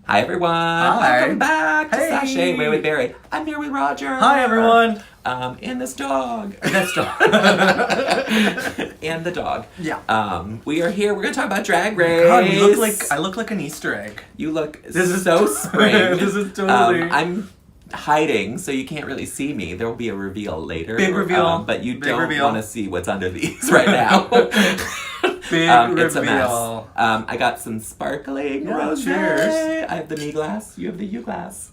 Hi, everyone. Hi. Welcome back to Hey. Sashay, Way with Barry. I'm here with Roger. Hi, everyone. And this dog. This dog. And the dog. Yeah. We are here. We're going to talk about Drag Race. God, I look like an Easter egg. You look This is so spring. This is totally. I'm hiding, so you can't really see me. There will be a reveal later. Big reveal. But you Big don't reveal. want to see what's under these right now. Big It's a mess. reveal. I got some sparkling rosé. cheers. I have the me glass. You have the you glass.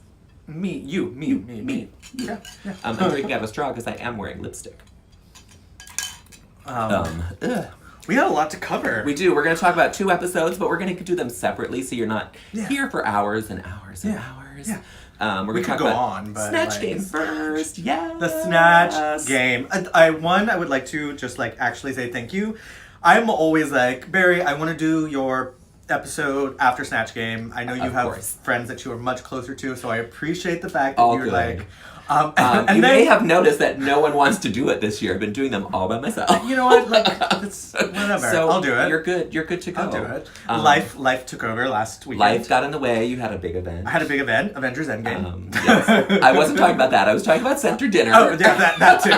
Me. Yeah. I'm drinking out of a straw because I am wearing lipstick. Ugh. We had a lot to cover. We do. We're going to talk about 2 episodes, but we're going to do them separately so you're not Yeah. here for hours and hours and hours. Yeah. We're We going to could talk go about on, but Snatch Game first. Yes. The Snatch Game. I would like to just actually say thank you. I'm always like, Barry, I want to do your episode after Snatch Game. I know you Of have course. friends that you are much closer to, so I appreciate the fact that All you're good. like. You and may then, have noticed that no one wants to do it this year. I've been doing them all by myself. you know what? It's whatever. So I'll do it. You're good. You're good to go. I'll do it. Um, Life took over last weekend. Life got in the way. You had a big event. I had a big event, Avengers Endgame. Yes. I wasn't talking about that. I was talking about Center Dinner. Oh, yeah, that too.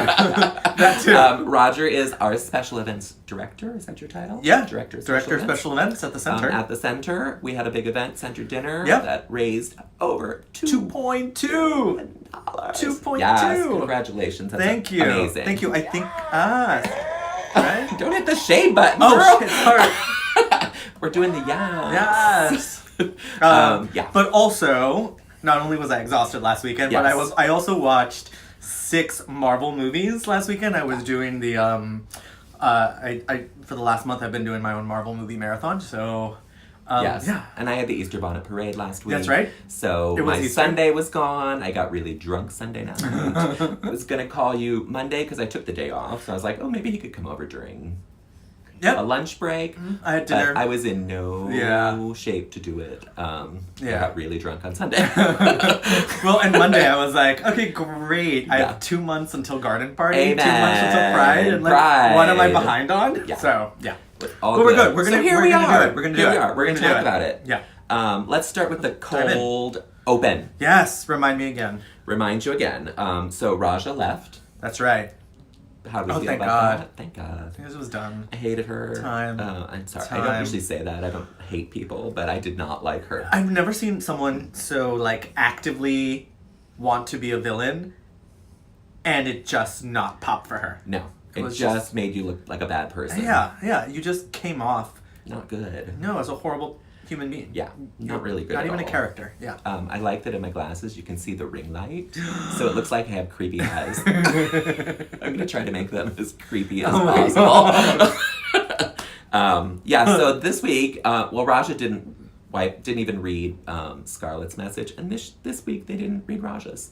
That too. Roger is our special events director. Is that your title? Yeah. Director of Special events at the center. At the center, we had a big event, Center Dinner, Yep. that raised over $2.2. $2.2. Yes, congratulations. That's Thank you. Amazing. Thank you. I think right? Don't hit the shade button, Oh girl. shit, sorry. We're doing the yes. Yes. Yeah. But also, not only was I exhausted last weekend, but Yes. I also watched 6 Marvel movies last weekend. I was doing the I for the last month I've been doing my own Marvel movie marathon. So Yes. yeah. And I had the Easter bonnet parade last week. That's right. So It was my Easter. Sunday was gone. I got really drunk Sunday night. I was going to call you Monday because I took the day off. So I was like, oh, maybe he could come over during Yep. a lunch break. I had dinner. But I was in no Yeah. shape to do it. I Yeah. got really drunk on Sunday. Well, and Monday I was like, okay, great. I Yeah. have 2 months until Garden Party, Amen. 2 months until Pride, and Pride. what am I behind on? Yeah. So yeah. All But we're good. good. We're gonna So here we're we gonna are. do it. We're gonna do Here it. we are. We're going to talk about it. Yeah. Let's start with the Dive in. cold open. Yes. Remind me again. Remind you again. So Raja left. That's right. How do we Oh, feel thank about God. that? Thank God. This was done. I hated her. Time. I'm sorry. I Time. don't usually say that. I don't hate people, but I did not like her. I've never seen someone so actively want to be a villain, and it just not pop for her. No. It was just made you look like a bad person. Yeah. You just came off. Not good. No, as a horrible human being. Yeah. Not really good Not at even all. a character. Yeah. I like that in my glasses you can see the ring light, so it looks like I have creepy eyes. I'm gonna try to make them as creepy as possible. So this week, Raja didn't even read Scarlett's message, and this week they didn't read Raja's.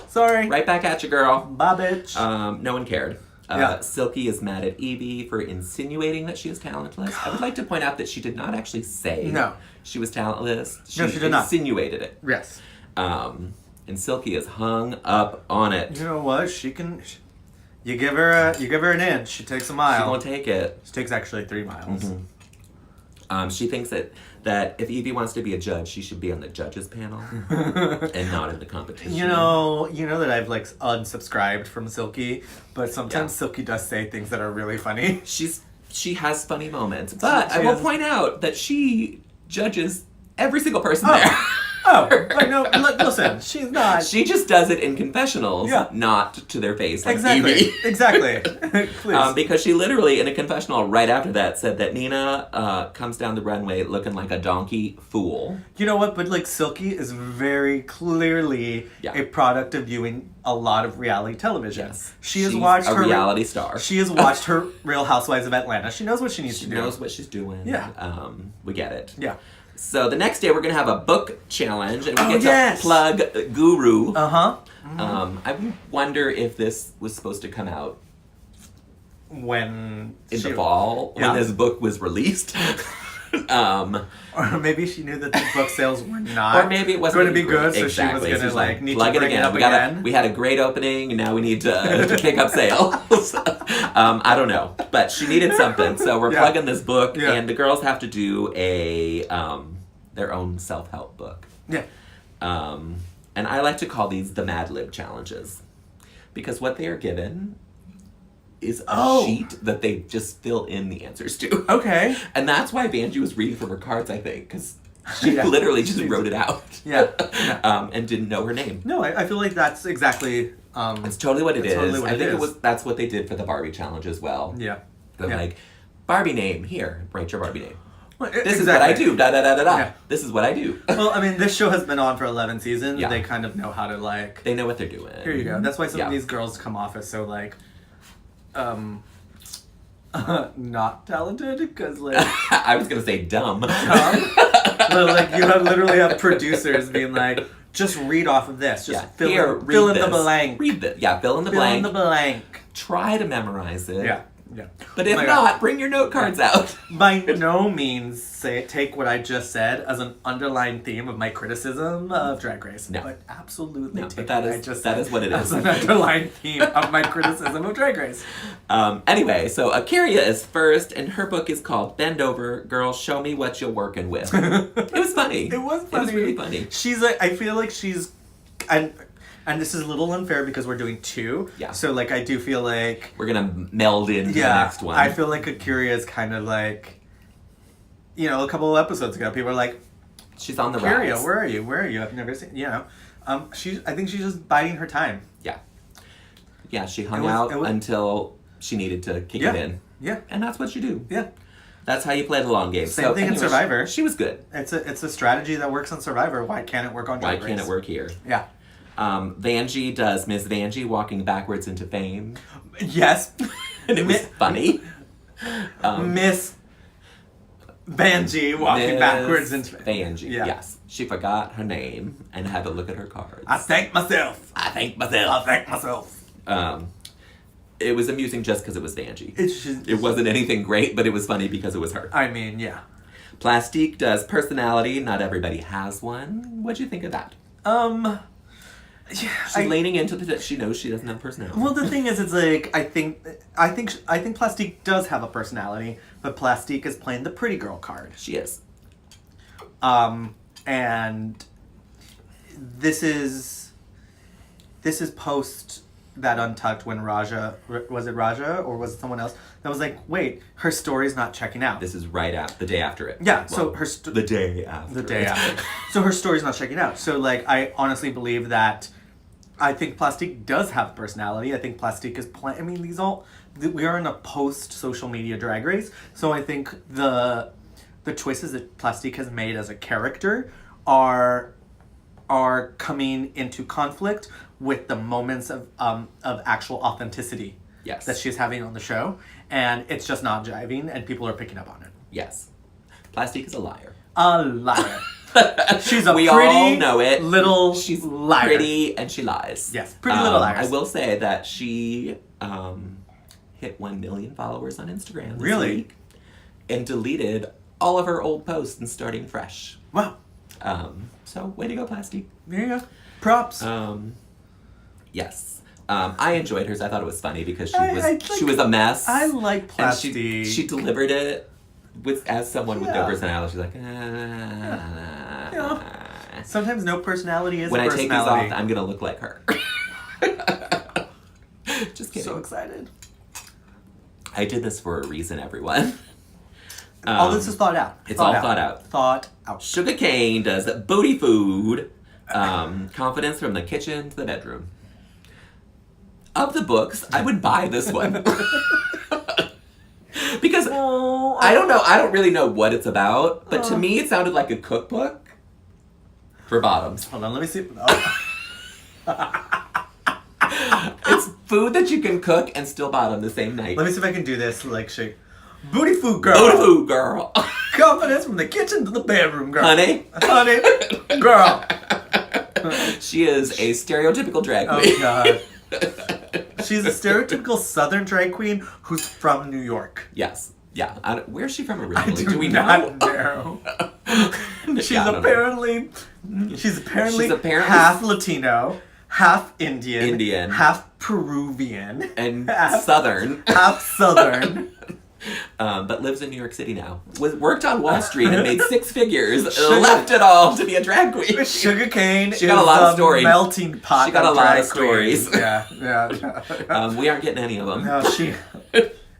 Sorry. Right back at you, girl. Bye, bitch. No one cared. Yeah. Silky is mad at Evie for insinuating that she is talentless. I would like to point out that she did not actually say No. she was talentless. No, she did not. Insinuated it. Yes. And Silky is hung up on it. You know what? She can. You give her an inch. She takes a mile. She won't take it. She takes actually 3 miles. She thinks that if Evie wants to be a judge, she should be on the judges panel and not in the competition. You know that I've unsubscribed from Silky, but sometimes Silky does say things that are really funny. She has funny moments, but She I will has- point out that she judges every single person there. Oh, no, listen, she's not. She just does it in confessionals, Yeah. not to their face like Exactly. Evie. Exactly. Please. Because she literally, in a confessional right after that, said that Nina comes down the runway looking like a donkey fool. You know what? But Silky is very clearly a product of viewing a lot of reality television. Yes. She has She's watched a her reality star. She has watched her Real Housewives of Atlanta. She knows what she needs to She do. knows what she's doing. Yeah. We get it. Yeah. So the next day we're going to have a book challenge, and we get yes. to plug Guru. Uh-huh. I wonder if this was supposed to come out When in the fall, when this book was released. Or maybe she knew that the book sales were not Or maybe it wasn't going to be good, so exactly. she was going to She's need plug to bring it up again. We had a great opening, and now we need to pick up sales. I don't know, but she needed something, so we're plugging this book, and the girls have to do a their own self-help book. Yeah. And I like to call these the Mad Lib challenges. Because what they are given is a sheet that they just fill in the answers to. Okay. And that's why Vanjie was reading from her cards, I think, because she literally just wrote it out. Yeah. And didn't know her name. No, I feel like that's exactly... it's totally what it is. Totally what I it think is. that's what they did for the Barbie challenge as well. Yeah. They're like, Barbie name, here, write your Barbie name. Well, This is what I do, da-da-da-da-da. Yeah. This is what I do. Well, I mean, this show has been on for 11 seasons. Yeah. They kind of know how to, like... They know what they're doing. Here you go. That's why some of these girls come off as so, like... not talented, because, like... I was going to say dumb. Well, like, you literally have producers being like, just read off of this. Just fill in the blank. Read this. Yeah, fill in the Fill blank. in the blank. Try to memorize it. Yeah. But if not, bring your note cards out. By no means take what I just said as an underlying theme of my criticism of Drag Race. No. But absolutely take that what is, I just that said is what it as is. an underlying theme of my criticism of Drag Race. Anyway, so Akiria is first, and her book is called Bend Over, Girl, Show Me What You're Working With. It was funny. It was funny. It was really funny. She's like, I feel like she's... And this is a little unfair because we're doing two. Yeah. So, like, I do feel like... We're going to meld into the next one. I feel like Akiria is kind of like... You know, a couple of episodes ago, people were like... She's on the Akiria, rise. where are you? Where are you? I've never seen... You know. I think she's just biding her time. Yeah. Yeah, she hung out until she needed to kick it in. Yeah. And that's what you do. Yeah. That's how you play the long game. Same thing in Survivor. She was good. It's a strategy that works on Survivor. Why can't it work on Drag Race? Why can't it work here? Yeah. Vanjie does Miss Vanjie walking backwards into fame. Yes. And it was funny. Miss Vanjie walking backwards into Vanjie, yes. She forgot her name and had to look at her cards. I thank myself. It was amusing just because it was Vanjie. It wasn't anything great, but it was funny because it was her. I mean, yeah. Plastique does personality. Not everybody has one. What'd you think of that? She's leaning into that she knows she doesn't have personality. Well, the thing is, it's like I think Plastique does have a personality, but Plastique is playing the pretty girl card. She is. And this is post that Untucked when Raja, was it Raja or was it someone else that was like, wait, her story's not checking out. This is right after the day after it. Yeah, well, so the day after. The day after. So her story's not checking out. So like, I honestly believe that. I think Plastique does have personality. I think Plastique is playing. I mean, we are in a post-social media Drag Race, so I think the choices that Plastique has made as a character are coming into conflict with the moments of actual authenticity that she's having on the show, and it's just not jiving, and people are picking up on it. Yes, Plastique is a liar. A liar. She's a we pretty all know it. Little She's liar. Pretty and she lies. Yes, pretty little liars. I will say that she hit 1 million followers on Instagram this week and deleted all of her old posts and starting fresh. Wow. So way to go, Plastique. There you go. Props. Yes. I enjoyed hers. I thought it was funny because she was a mess. I like Plastique. And she delivered it as someone with no personality. She's like, sometimes no personality is when a personality. When I take these off, I'm going to look like her. Just kidding. So excited. I did this for a reason, everyone. All this is thought out. It's all thought out. Thought out. Sugar Cane does booty food. Confidence from the kitchen to the bedroom. Of the books, I would buy this one. Because I don't know. I don't really know what it's about. But to me, it sounded like a cookbook for bottoms. Hold on, let me see. It's food that you can cook and still bottom the same night. Let me see if I can do this. Like shake. Booty food girl. Booty food girl. Confidence from the kitchen to the bedroom girl. Honey, girl. She is a stereotypical drag queen. Oh God. She's a stereotypical Southern drag queen who's from New York. Yes. Yeah. Where's she from originally? Do we not know? She's apparently half Latino, half Indian, half Peruvian, and Southern. Half Southern. But lives in New York City now. Worked on Wall Street and made 6 figures. Left it all to be a drag queen. Sugarcane She got a lot of stories. Melting pot. She got a lot of stories. Yeah. We aren't getting any of them. No,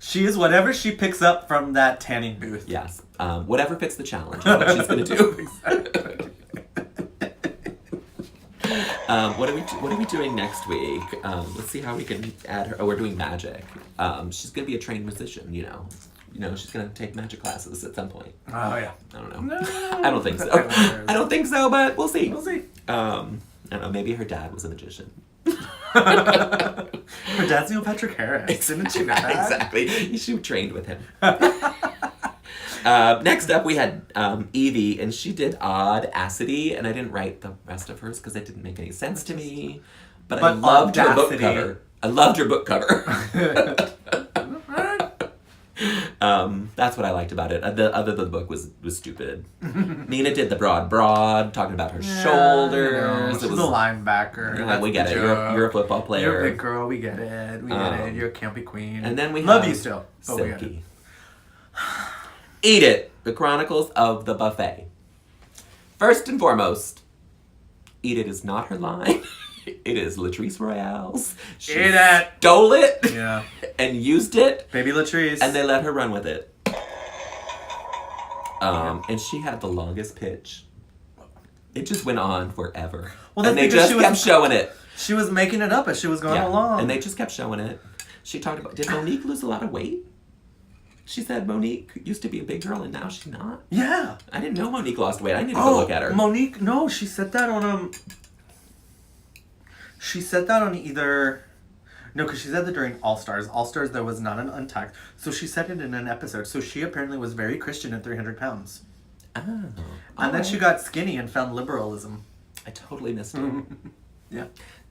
she is whatever she picks up from that tanning booth. Yes. Whatever fits the challenge is what she's going to do. What are we doing next week? Let's see how we can add her. Oh, we're doing magic. She's going to be a trained musician, you know. She's going to take magic classes at some point. Oh, yeah. I don't know. No. I don't think so. I don't think so, but we'll see. We'll see. I don't know. Maybe her dad was a magician. Her dad's Neil Patrick Harris. Didn't you know that? Exactly. She trained with him. Next up, we had Evie, and she did Audacity, and I didn't write the rest of hers because it didn't make any sense to me. But I loved her book cover. I loved her book cover. That's what I liked about it. The other than the book was stupid. Nina did the broad, talking about her shoulders. She's a linebacker. Yeah, we get it. You're a football player. You're a big girl. We get it. You're a campy queen. And then we love you still. Silky. Eat It, the Chronicles of the Buffet. First and foremost, Eat It is not her line. It is Latrice Royale's. She stole it and used it. Baby Latrice. And they let her run with it. And she had the longest pitch. It just went on forever. Well, and they just kept showing it. She was making it up as she was going along. And they just kept showing it. She talked about, did Monique lose a lot of weight? She said Monique used to be a big girl and now she's not. Yeah. I didn't know Monique lost weight. I need to go look at her. Monique, no, she said that on She said that on either... No, because she said that during All Stars. All Stars, there was not an Untucked. So she said it in an episode. So she apparently was very Christian at 300 pounds. Oh. And then she got skinny and found liberalism. I totally missed her. Yeah.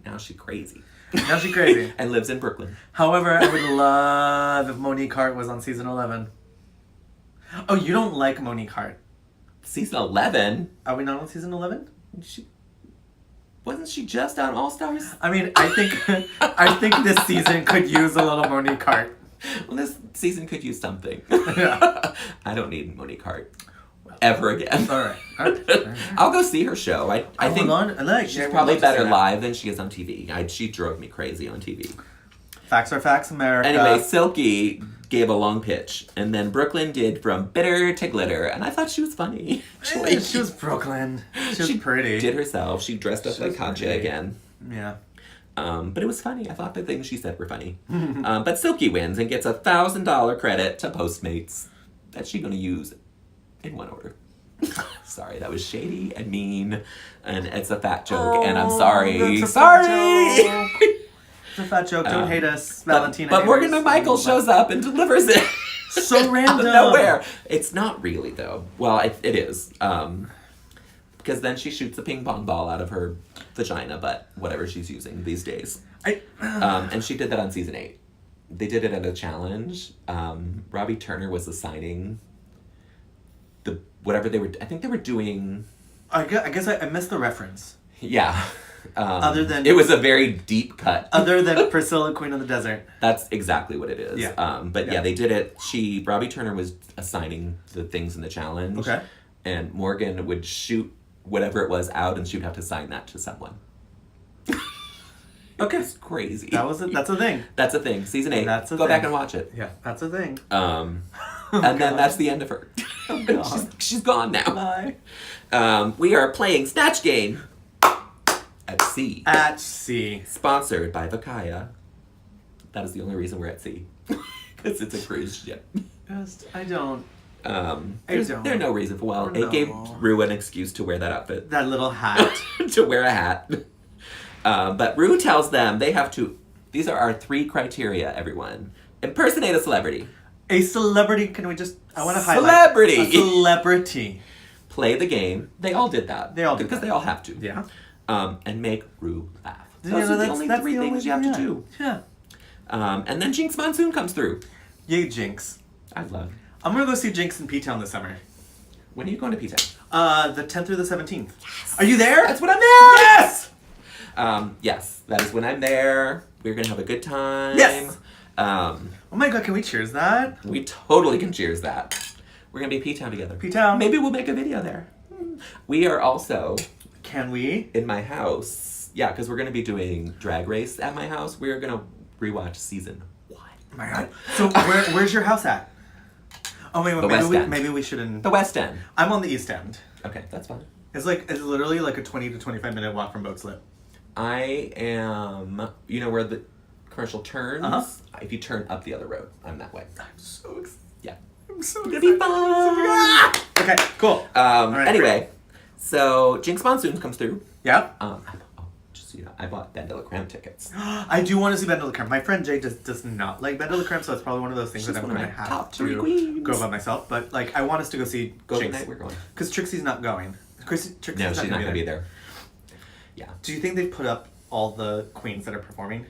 Now she's crazy. Now she's crazy. And lives in Brooklyn. However, I would love if Monique Hart was on season 11. Oh, you don't like Monique Hart? Season 11? Are we not on season 11? Wasn't she just on All Stars? I mean, I think this season could use a little Monique Hart. Well, this season could use something. Yeah. I don't need Monique Hart. Ever again. All right. I'll go see her show. I think she's probably better live than she is on TV. She drove me crazy on TV. Facts are facts, America. Anyway, Silky gave a long pitch, and then Brooklyn did From Bitter to Glitter, and I thought she was funny. Actually, she was Brooklyn. She was pretty. Did herself. She dressed up like Katja again. Yeah. But it was funny. I thought the things she said were funny. But Silky wins and gets a $1,000 credit to Postmates that she's going to use in one order. Sorry, that was shady and mean, and it's a fat joke, and I'm sorry. Sorry! It's a fat joke. Don't hate us, Valentina. But Morgan McMichael shows up and delivers it. So random. Out of nowhere. It's not really, though. Well, it is. Because then she shoots a ping pong ball out of her vagina, but whatever she's using these days. And she did that on season 8. They did it at a challenge. Robbie Turner was assigning whatever they were... I think they were doing... I guess I missed the reference. Yeah. Other than... It was a very deep cut. Other than Priscilla, Queen of the Desert. That's exactly what it is. Yeah. But yeah, they did it. Robbie Turner was assigning the things in the challenge. Okay. And Morgan would shoot whatever it was out, and she would have to assign that to someone. Okay. It's crazy. That's a thing. That's a thing. Season 8. That's a Go thing. back and watch it. Yeah, that's a thing. And then that's the end of her. Oh, God. she's gone now. Bye. We are playing Snatch Game at sea. At sea. Sponsored by Vakaya. That is the only reason we're at sea. Because it's a cruise ship. I don't. There's no reason for. Well, it gave Rue an excuse to wear that outfit. That little hat. To wear a hat. But Rue tells them they have to. These are our 3 criteria, everyone. Impersonate a celebrity. A celebrity. Can we just? I want to highlight. Celebrity. A celebrity. Play the game. They all did that. They all did because that. they all have to. Yeah. And make Rue laugh. Those are the only 3 things you have to do. Yeah. And then Jinx Monsoon comes through. Yay, Jinx. I love. I'm gonna go see Jinx in P-Town this summer. When are you going to P-Town? The 10th through the 17th. Yes. Are you there? That's when I'm there. Yes. Yes, that is when I'm there. We're gonna have a good time. Yes. Oh my god, can we cheers that? We totally can cheers that. We're gonna be P-Town together. P-Town. Maybe we'll make a video there. We are also... Can we? In my house. Yeah, because we're gonna be doing Drag Race at my house. We're gonna rewatch season 1. Oh my god. So where's your house at? Oh wait, maybe we shouldn't. The West End. I'm on the East End. Okay, that's fine. It's literally like a 20 to 25 minute walk from Boat Slip. I am, you know where the commercial turns? Uh-huh. If you turn up the other road, I'm that way. I'm so excited. Yeah. I'm so It's excited. gonna be fun! Okay, cool. Right, anyway, great. so Jinx Monsoon comes through. Yeah. Just so you know, I bought Ben de la Creme tickets. I do want to see Ben de la Creme. My friend Jay does not like Ben de la Creme, so it's probably one of those things She's that I'm one of going to my have top 3 to queens. go by myself. But like, I want us to go see Go Jinx. tonight, we're going. Because Trixie's not going. Trixie's No, she's not going to be there. Yeah. Do you think they've put up all the queens that are performing?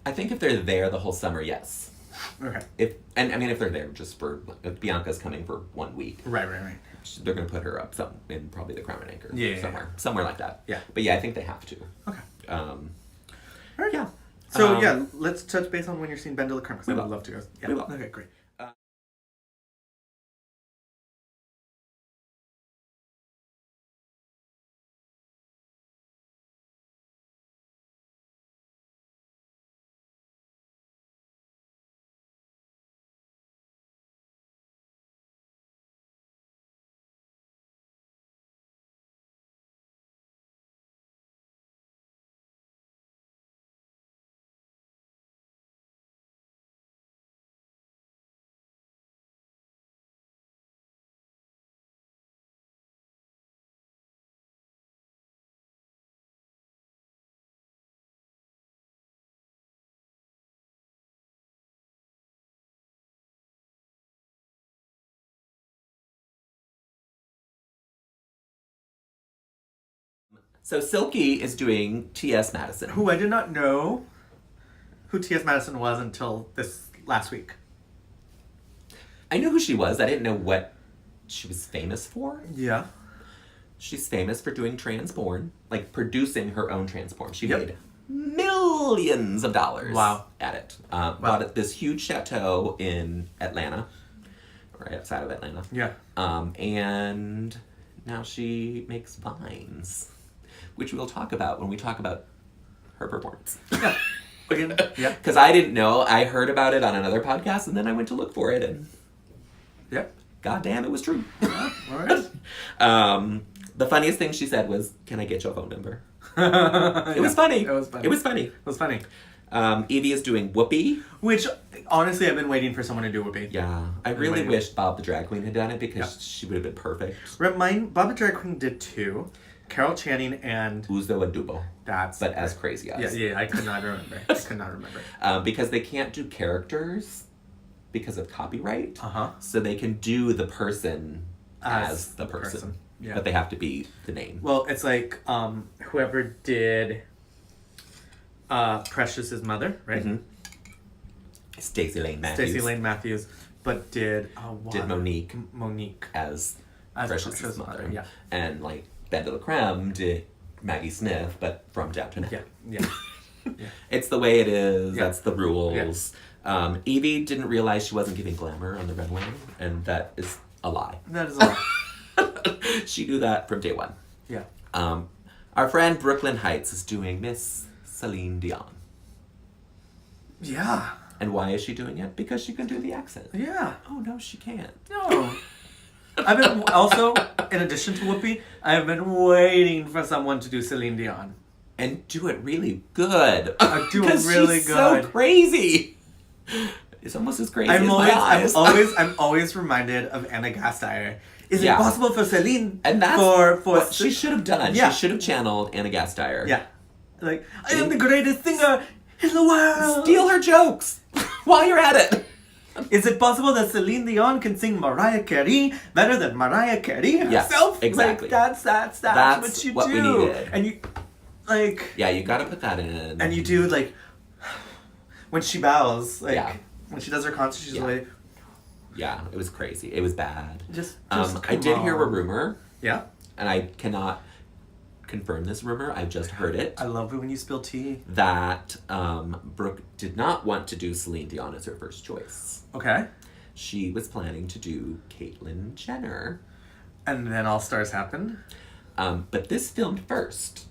I think if they're there the whole summer, yes. Okay. If they're there just for, if Bianca's coming for 1 week. Right. They're going to put her up in probably the Crown and Anchor. Yeah. Somewhere like that. Yeah. But yeah, I think they have to. Okay. All right. Yeah. So yeah, let's touch base on when you're seeing Ben de la Creme, because I would love to go. Yeah. We will. Okay, great. So Silky is doing T.S. Madison. Who I did not know who T.S. Madison was until this last week. I knew who she was. I didn't know what she was famous for. Yeah. She's famous for doing Transborn, like producing her own Transborn. She Yep. made millions of dollars at it. Bought it this huge chateau in Atlanta, right outside of Atlanta. Yeah. And now she makes vines, which we'll talk about when we talk about her performance. Yeah. Yeah. Because I didn't know. I heard about it on another podcast, and then I went to look for it, and goddamn, it was true. All right. The funniest thing she said was, "Can I get your phone number?" It was funny. It was funny. It was funny. It was funny. Evie is doing Whoopi. Which, honestly, I've been waiting for someone to do Whoopi. Yeah. I really wish Bob the Drag Queen had done it because she would have been perfect. Bob the Drag Queen did 2. Carol Channing and... Uzo Adubo. But as crazy as. Yeah, I could not remember. Because they can't do characters because of copyright. Uh-huh. So they can do the person as the person. Yeah. But they have to be the name. Well, it's like whoever did Precious's mother, right? Mm-hmm. Stacey Lane Matthews. But did Monique as Precious's mother. Yeah. And like Ben de la Creme did Maggie Smith, but from Downton Abbey. Yeah. It's the way it is. Yeah. That's the rules. Yeah. Evie didn't realize she wasn't giving glamour on the runway, and that is a lie. That is a lie. She knew that from day one. Yeah. Our friend Brooklyn Heights is doing Miss Celine Dion. Yeah. And why is she doing it? Because she can do the accent. Yeah. Oh, no, she can't. No. I've been also, in addition to Whoopi, I've been waiting for someone to do Celine Dion. And do it really good. Do it really she's good. So crazy. It's almost as crazy as my eyes. I'm always reminded of Anna Gasteyer. Is it possible for Celine? And that's for what she should have done. Yeah. She should have channeled Anna Gasteyer. Yeah. Like, I am the greatest singer in the world. Steal her jokes while you're at it. Is it possible that Celine Dion can sing Mariah Carey better than Mariah Carey herself? Yes, exactly. Like, that's what you do. We needed. And you, like... Yeah, you gotta put that in. And you do, like... When she bows, like... Yeah. When she does her concert, she's like... Yeah, it was crazy. It was bad. Just I did hear a rumor. Yeah? And I cannot confirm this rumor. I've just heard it. I love it when you spill tea. That Brooke did not want to do Celine Dion as her first choice. Okay. She was planning to do Caitlyn Jenner. And then All Stars happened? But this filmed first.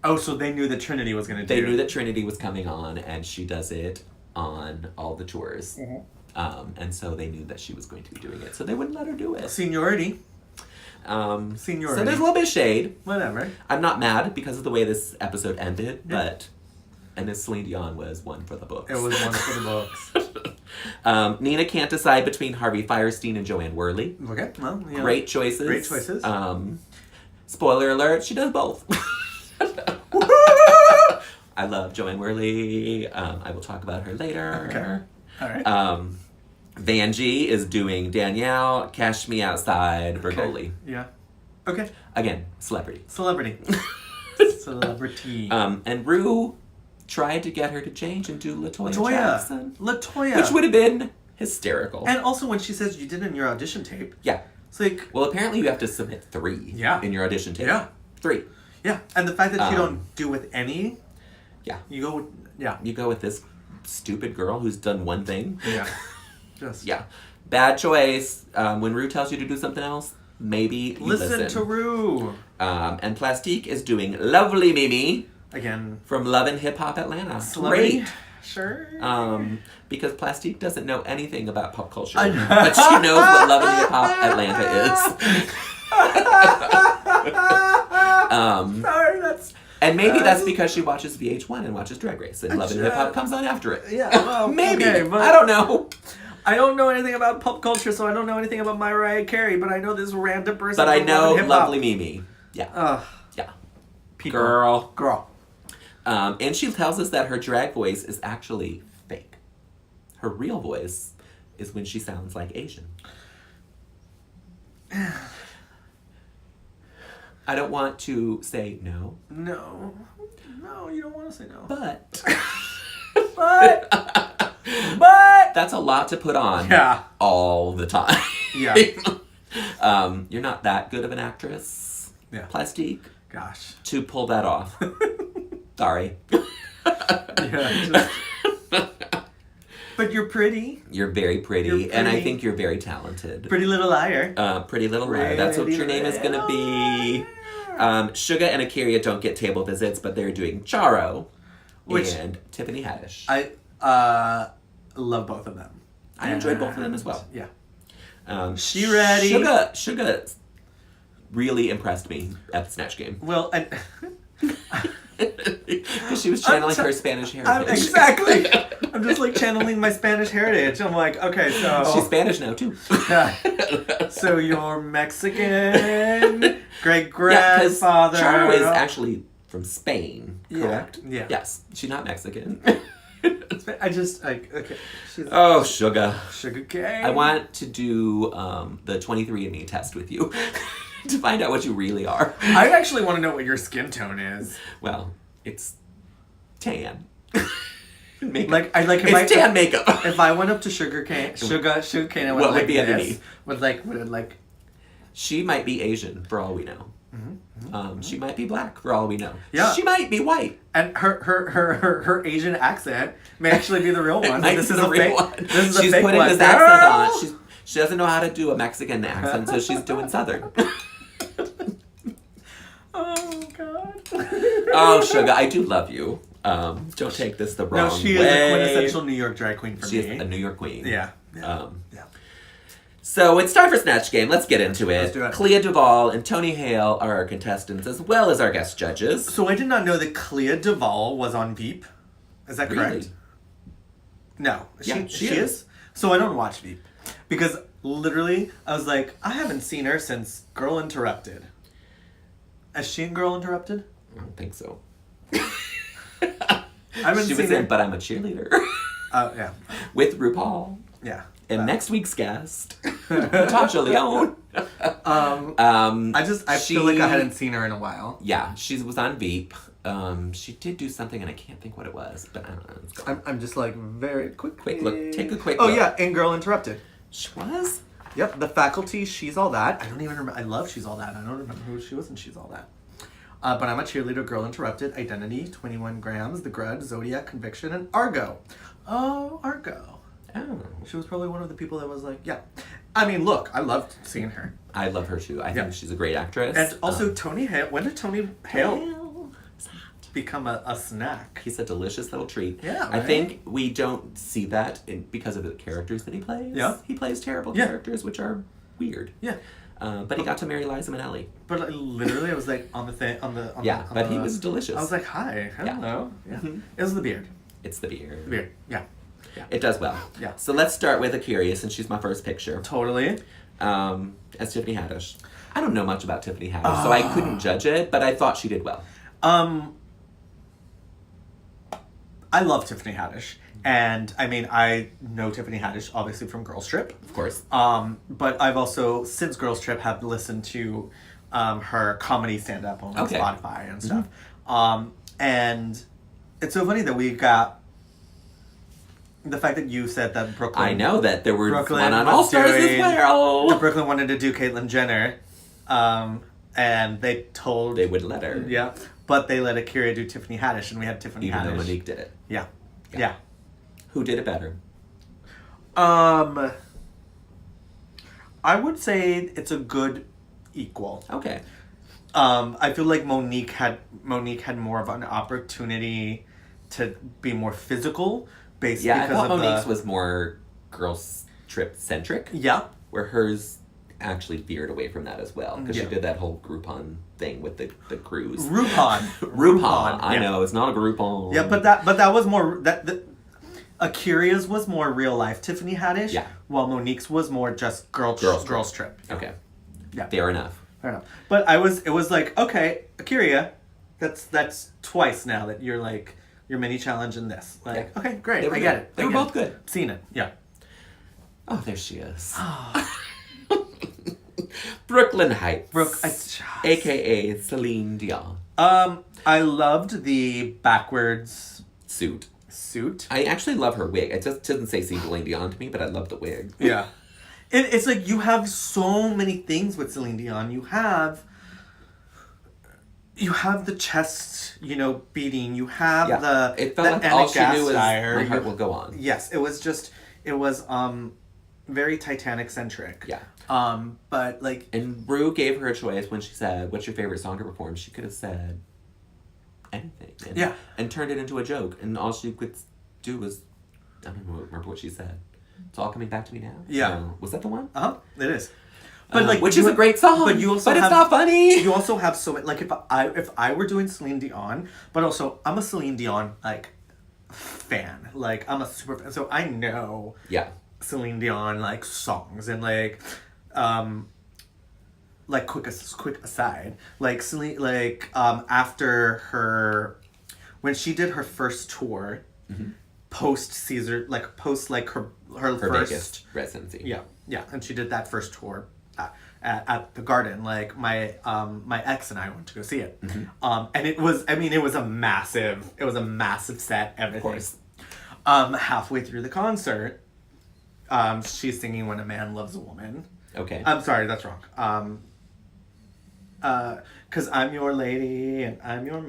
Oh, so they knew that Trinity was going to do They knew that Trinity was coming on, and she does it on all the tours. Mm-hmm. And so they knew that she was going to be doing it. So they wouldn't let her do it. Seniority. Seniority. Seniority. So there's a little bit of shade. Whatever. I'm not mad because of the way this episode ended, but... And this Celine Dion was one for the books. It was one for the books. Nina can't decide between Harvey Fierstein and Joanne Worley. Okay, well, yeah. Great choices. Great choices. Spoiler alert, she does both. I love Joanne Worley. I will talk about her later. Okay. All right. Vanjie is doing Danielle, Cash Me Outside, Bergoli. Yeah. Okay. Again, celebrity. Celebrity. Celebrity. And Rue tried to get her to change and do LaToya Jackson. LaToya. Which would have been hysterical. And also when she says you did it in your audition tape. Yeah. It's like... Well, apparently you have to submit 3 in your audition tape. Yeah. 3. Yeah. And the fact that you don't do with any... Yeah. You go with... Yeah. You go with this stupid girl who's done one thing. Yeah. Just... Yeah. Bad choice. When Rue tells you to do something else, maybe you listen. to Rue. And Plastique is doing Lovely Mimi. Again. From Love and Hip Hop Atlanta. Celebrity. Great. Sure. Because Plastique doesn't know anything about pop culture. But she knows what Love and Hip Hop Atlanta is. Sorry, that's... And maybe that's because she watches VH1 and watches Drag Race, and Love and Hip Hop comes on after it. Yeah, well, maybe. Okay, but I don't know. I don't know anything about pop culture, so I don't know anything about Mariah Carey, but I know this random person. But I know Love and Lovely Mimi. Yeah. Yeah. People. Girl. And she tells us that her drag voice is actually fake. Her real voice is when she sounds like Asian. I don't want to say no. No, you don't want to say no. But but that's a lot to put on. Yeah. All the time. Yeah. You're not that good of an actress. Yeah. Plastique. Gosh. To pull that off. Sorry. Yeah. But you're pretty. You're very pretty, and I think you're very talented. Pretty Little Liar. Pretty Little Liar. That's what your name is going to be. Suga and Akira don't get table visits, but they're doing Charo and Tiffany Haddish. I love both of them. I enjoyed both of them as well. Yeah. She ready. Suga really impressed me at the Snatch Game. Well, because she was channeling her Spanish heritage. Exactly. I'm just like channeling my Spanish heritage. I'm like, okay, so... She's Spanish now, too. Yeah. So you're Mexican, great-grandfather... Yeah, Charo is actually from Spain, correct? Yeah. Yes. She's not Mexican. I just, like, okay. Oh, Suga. Sugar cane. I want to do the 23andMe test with you. To find out what you really are. I actually want to know what your skin tone is. Well, it's tan. Makeup. It's tan makeup. If I went up to sugar cane, I went what like would be this, underneath? would it like? She might be Asian for all we know. She might be black for all we know. Yeah. She might be white. And her Asian accent may actually be the real one. This is a real one. This is she's a fake putting one. this accent on. She doesn't know how to do a Mexican accent, so she's doing Southern. Oh, God. Oh, Suga, I do love you. Don't take this the wrong way. No, she is a quintessential New York drag queen for me. She is a New York queen. Yeah. So it's time for Snatch Game. Let's get into it. Let's do it. Clea Duvall and Tony Hale are our contestants, as well as our guest judges. So I did not know that Clea Duvall was on Veep. Is that correct? Really? No. Yeah, she is? So I don't watch Veep. Because literally, I was like, I haven't seen her since Girl Interrupted. Is she in Girl Interrupted? I don't think so. She was in But I'm a Cheerleader. Yeah. With RuPaul. Yeah. And next week's guest, Natasha Leone. I feel like I hadn't seen her in a while. Yeah, she was on Veep. She did do something, and I can't think what it was, but I don't know. I'm just like very quick look. Take a quick look. Oh yeah, in Girl Interrupted. She was? Yep, the faculty, She's All That. I don't even remember. I love She's All That. I don't remember who she was in She's All That. But I'm a Cheerleader, Girl Interrupted, Identity, 21 Grams, The Grudge, Zodiac, Conviction, and Argo. Oh, Argo. Oh. She was probably one of the people that was like, yeah. I mean, look, I loved seeing her. I love her too. I think she's a great actress. And also Tony Hale. When did Tony Hale become a snack? He's a delicious little treat. Yeah, I right? think we don't see that because of the characters that he plays. Yeah. He plays terrible characters, which are weird. Yeah. But he got to marry Liza Minnelli. But literally, I was like on the thing, But he was delicious. I was like, hi, hello. Yeah. Mm-hmm. It was the beard. It's the beard. The beard, yeah. It does well. Yeah. So let's start with Akira, since she's my first picture. Totally. As Tiffany Haddish. I don't know much about Tiffany Haddish, so I couldn't judge it, but I thought she did well. I love Tiffany Haddish. And, I mean, I know Tiffany Haddish, obviously, from Girls Trip. Of course. But I've also, since Girls Trip, have listened to her comedy stand-up on Spotify and stuff. Mm-hmm. And it's so funny that we got... The fact that you said that Brooklyn... I know that there were Brooklyn one on was All Stars as doing- well. that Brooklyn wanted to do Caitlyn Jenner. And they told... They would let her. Yeah. But they let Akira do Tiffany Haddish, and we had Tiffany Even Haddish. though Monique did it. Yeah. Yeah. Who did it better? I would say it's a good equal. Okay. I feel like Monique had more of an opportunity to be more physical, based Yeah, I because thought of Monique's was more Girls Trip centric. Yeah. Where hers actually veered away from that as well, because she Yeah. did that whole Groupon thing with the cruise. RuPaul. I know, it's not a Groupon. Yeah, but that was more Akira's was more real life Tiffany Haddish. Yeah. While Monique's was more just girls trip. Okay. Yeah. Fair enough. Fair enough. But it was like, okay, Akira, that's twice now that you're like your mini challenge in this. Like, okay, great. I get it. They were both good. Seen it. Yeah. Oh, there she is. Brooklyn Heights. AKA Celine Dion. I loved the backwards Suit. suit. I actually love her wig. It just doesn't say Celine Dion to me, but I love the wig. Yeah. It's like you have so many things with Celine Dion. You have the chest, beating. You have It felt like all she knew was My Heart Will Go On. Yes, it was very Titanic centric. Yeah. But like, And Rue gave her a choice when she said, "What's your favorite song to perform?" She could have said anything. And turned it into a joke. And all she could do was, I don't remember what she said. It's all coming back to me now. Yeah. Was that the one? It is. But which is a great song. But you also it's not funny. You also have so like if I were doing Celine Dion, but also I'm a Celine Dion like fan. Like I'm a super fan, so I know Celine Dion like songs and like quick aside, like Celine after her when she did her first tour. Mm-hmm. Post her first Vegas residency. Yeah, and she did that first tour at the Garden. Like my ex and I went to go see it, and it was a massive set. Everything. Of course. Halfway through the concert, she's singing "When a Man Loves a Woman." Okay. I'm sorry, that's wrong. 'Cause I'm your lady and I'm your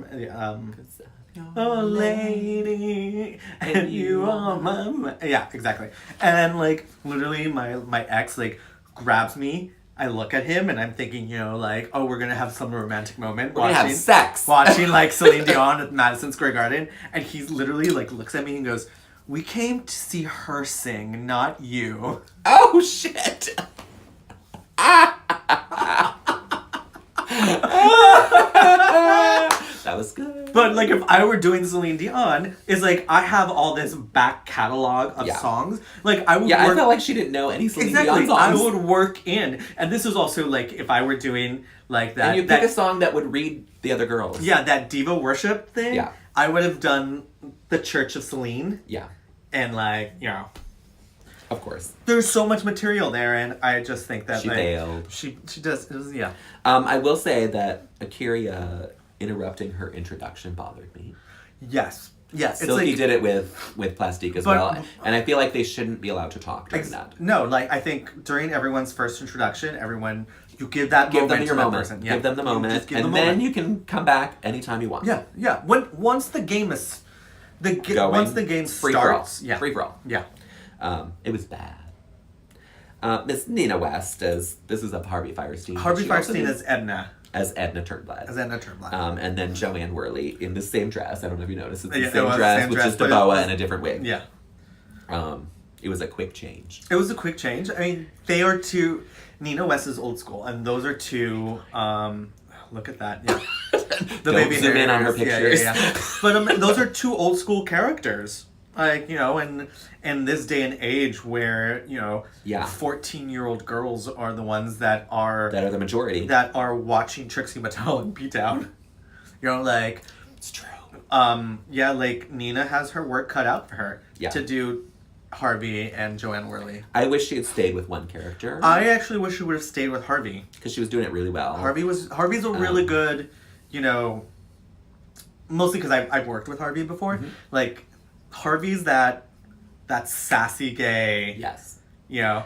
oh lady and you are my yeah, exactly. And like literally my ex like grabs me. I look at him and I'm thinking, oh, we're gonna have some romantic moment. We're gonna have sex. Watching like Celine Dion at Madison Square Garden, and he's literally like looks at me and goes, "We came to see her sing, not you." Oh shit. That was good. But like if I were doing Celine Dion, it's like I have all this back catalog of songs. Like I would I felt like she didn't know any Celine Dion songs. I would work in. And this is also like if I were doing like that. And you pick a song that would read the other girls. Yeah, that diva worship thing. Yeah. I would have done the Church of Celine. Yeah. And like, of course. There's so much material there, and I just think that she failed. She does, yeah. I will say that Akira interrupting her introduction bothered me. Yes. Silky did it with Plastique as well, and I feel like they shouldn't be allowed to talk during that. No, like I think during everyone's first introduction, everyone You give that Give moment them your to that moment. person. Yeah. Give them the You moment, just give and the then moment. you can come back anytime you want. Yeah. Once the game is Going, once the game free for all. starts, yeah, Free for all. yeah. It was bad. Miss Nina West this is a Harvey Fierstein. Harvey She also Fierstein did as Edna. As Edna Turnblad. And then Joanne Worley in the same dress. I don't know if you noticed. It's the same dress with just a boa and a different wig. Yeah. It was a quick change. It was a quick change. I mean, they are two... Nina West is old school, and those are two... look at that, yeah. The Don't baby zoom in on her hairs. pictures. Yeah. But those are two old school characters. Like, in this day and age where, 14-year-old girls are the ones that are the majority. That are watching Trixie Mattel in P-Town. It's true. Like, Nina has her work cut out for her to do Harvey and Joanne Worley. I wish she had stayed with one character. I actually wish she would have stayed with Harvey. Because she was doing it really well. Harvey's a really good, mostly because I've worked with Harvey before. Mm-hmm. Like, Harvey's that sassy gay. Yes.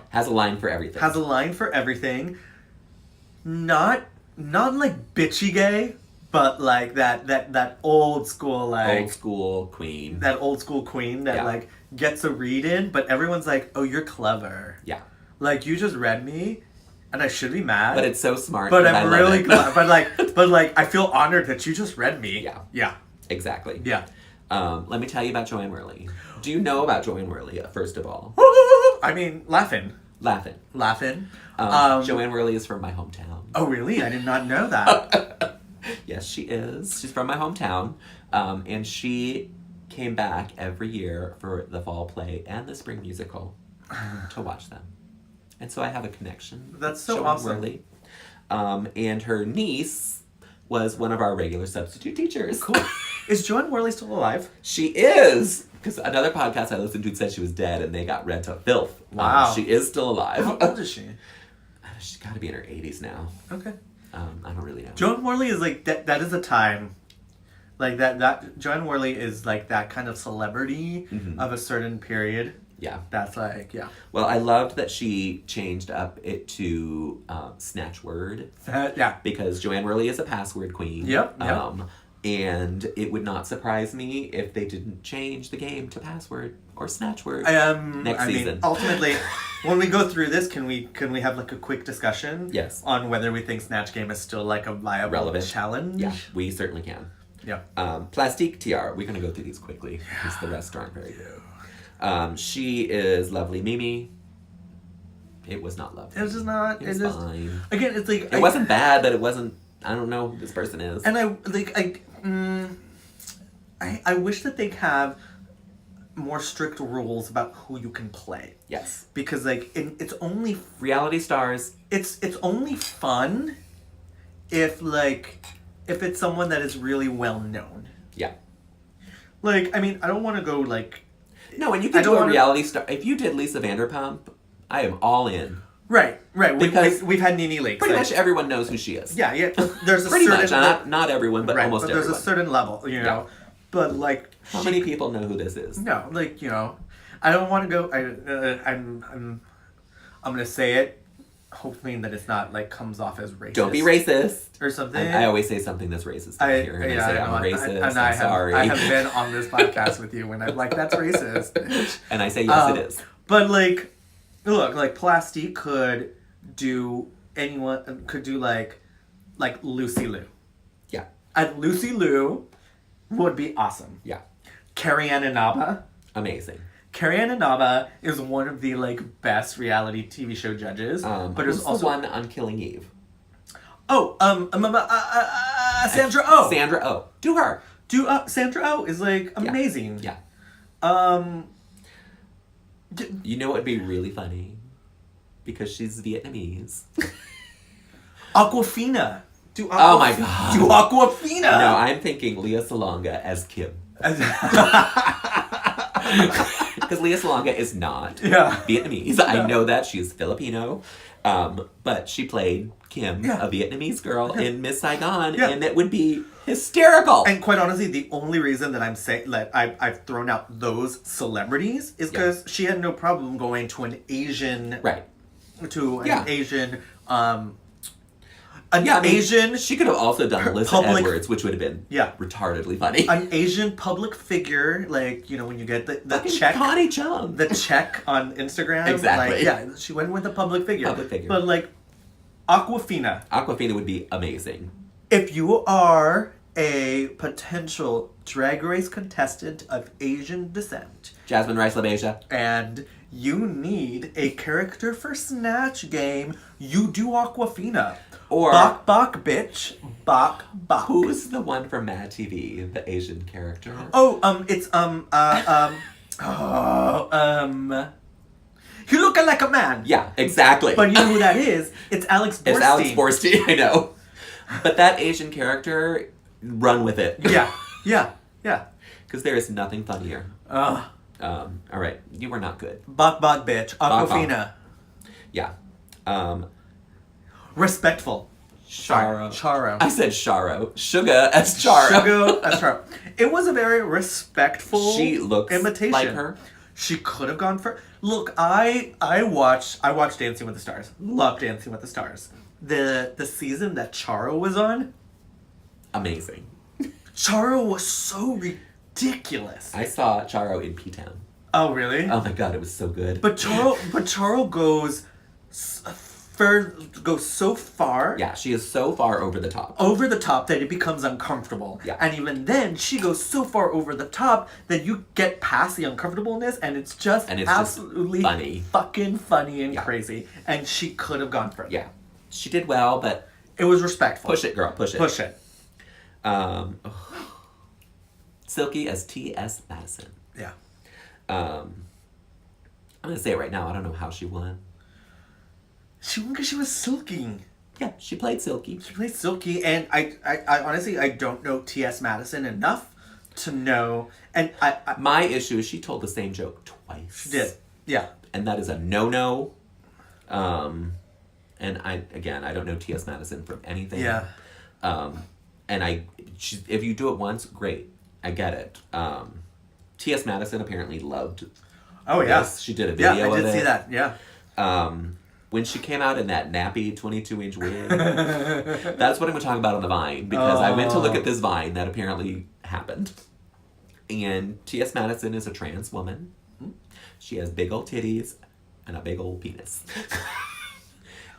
Has a line for everything. Not like bitchy gay, but like that old school like old school queen. That old school queen that like gets a read in, but everyone's like, "Oh, you're clever." Yeah. Like, you just read me, and I should be mad. But it's so smart. But I'm really glad. but like I feel honored that you just read me. Yeah. Yeah. Exactly. Yeah. Let me tell you about Joanne Worley. Do you know about Joanne Worley, first of all? I mean, laughing. Joanne Worley is from my hometown. Oh, really? I did not know that. Yes, she is. She's from my hometown. And she came back every year for the fall play and the spring musical to watch them. And so I have a connection. That's so Joanne awesome. Worley. And her niece was one of our regular substitute teachers. Cool. Is Joanne Worley still alive? She is! Because another podcast I listened to said she was dead and they got read to filth. Wow. She is still alive. How old is she? She's got to be in her 80s now. Okay. I don't really know. Joanne Worley is like, that is a time. Like, that Joanne Worley is like that kind of celebrity of a certain period. Yeah. That's like, yeah. Well, I loved that she changed up it to Snatch Word. Yeah. Because Joanne Worley is a password queen. Yep. And it would not surprise me if they didn't change the game to password or Snatch Word next season. Ultimately, when we go through this, can we have like a quick discussion? Yes. On whether we think Snatch Game is still like a viable relevant challenge? Yeah, we certainly can. Yeah. Plastique Tiara. We're going to go through these quickly because the rest aren't very good. She is lovely Mimi. It was not lovely. It was just not. It was fine. Again, it's like... It wasn't bad, but it wasn't... I don't know who this person is. And I wish that they'd have more strict rules about who you can play. Yes. Because it's only... Reality stars. It's only fun if it's someone that is really well known. Yeah. Like, I mean, I don't want to go like... No, and you could do a reality star... If you did Lisa Vanderpump, I am all in. Right. Because we've had Nene Leakes. Pretty much everyone knows who she is. Yeah. There's a pretty certain... much. Not everyone, but almost everyone. There's a certain level, Yeah. But, like... How many people know who this is? No, like, I don't want to go... I'm going to say it, hoping that it's not, like, comes off as racist. Don't be racist. Or something. I always say something that's racist here. And I say, I'm racist, I'm sorry. I have been on this podcast with you when I'm like, that's racist, bitch. And I say, yes, it is. But, like, look, like, Plastique could do like Lucy Liu. Yeah. And Lucy Liu would be awesome. Yeah. Carrie Ann Inaba. Amazing. Carrie Ann Inaba is one of the like best reality TV show judges. But there's also one on Killing Eve. Oh, Sandra Oh. Sandra Oh. Do her. Sandra Oh is like amazing. Yeah. You know what would be really funny? Because she's Vietnamese. Aquafina. Oh my god. Do Aquafina. No, I'm thinking Lea Salonga as Kim. Because Lea Salonga is not Vietnamese. Yeah. I know that. She's Filipino. But she played Kim, a Vietnamese girl, in Miss Saigon, and it would be hysterical. And quite honestly, the only reason that I'm saying that I've thrown out those celebrities is because she had no problem going to an Asian... Right. To an Asian An Asian... She could have also done Melissa Edwards, which would have been retardedly funny. An Asian public figure, like, you know, when you get the check... Connie Chung. The check on Instagram. Exactly. Like, she went with a public figure. Public figure. But, like, Awkwafina. Awkwafina would be amazing. If you are a potential Drag Race contestant of Asian descent... Jasmine Rice LaBeija. And you need a character for Snatch Game, you do Awkwafina. Or... Bok, bitch. Bok. Who's the one from Mad TV, the Asian character? It's, he looking like a man. Yeah, exactly. But you know who that is? It's Alex Borstein. It's Alex Borstein, I know. But that Asian character, run with it. Yeah. Because there is nothing funnier. All right, you were not good. Bok, bitch. Awkwafina. Yeah. Respectful. Charo. I said Charo. Sugar as Charo. It was a very respectful she looks imitation. Like her. She could have gone for... Look, I watched Dancing with the Stars. Love Dancing with the Stars. The season that Charo was on... Amazing. Charo was so ridiculous. I saw Charo in P-Town. Oh, really? Oh my god, it was so good. But Charo goes so far. Yeah, she is so far over the top. Over the top that it becomes uncomfortable. Yeah. And even then, she goes so far over the top that you get past the uncomfortableness and it's just absolutely funny. Fucking funny and crazy. And she could have gone further. Yeah. She did well, but... It was respectful. Push it, girl. Push it. Push it. Silky as T.S. Madison. Yeah. I'm going to say it right now. I don't know how she won. She won because she was Silky. Yeah, she played Silky. She played Silky, and I honestly, I don't know T.S. Madison enough to know. And my issue is she told the same joke twice. She did. Yeah. And that is a no-no. And I don't know T.S. Madison from anything. Yeah. And if you do it once, great. I get it. T.S. Madison apparently loved this. She did a video of it. I did see that, yeah. When she came out in that nappy 22-inch wig, that's what I'm going to talk about on the Vine, because I went to look at this Vine that apparently happened. And T.S. Madison is a trans woman. She has big old titties and a big old penis.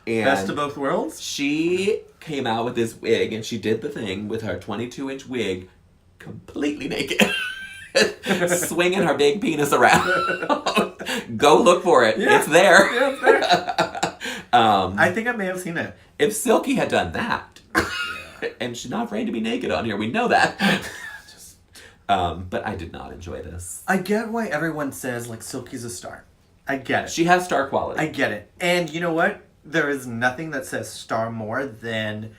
And best of both worlds? She came out with this wig, and she did the thing with her 22-inch wig completely naked. Swinging her big penis around. Go look for it. Yeah. It's there. Yeah, it's there. I think I may have seen it. If Silky had done that, and she's not afraid to be naked on here, we know that. But I did not enjoy this. I get why everyone says, like, Silky's a star. I get it. She has star quality. I get it. And you know what? There is nothing that says star more than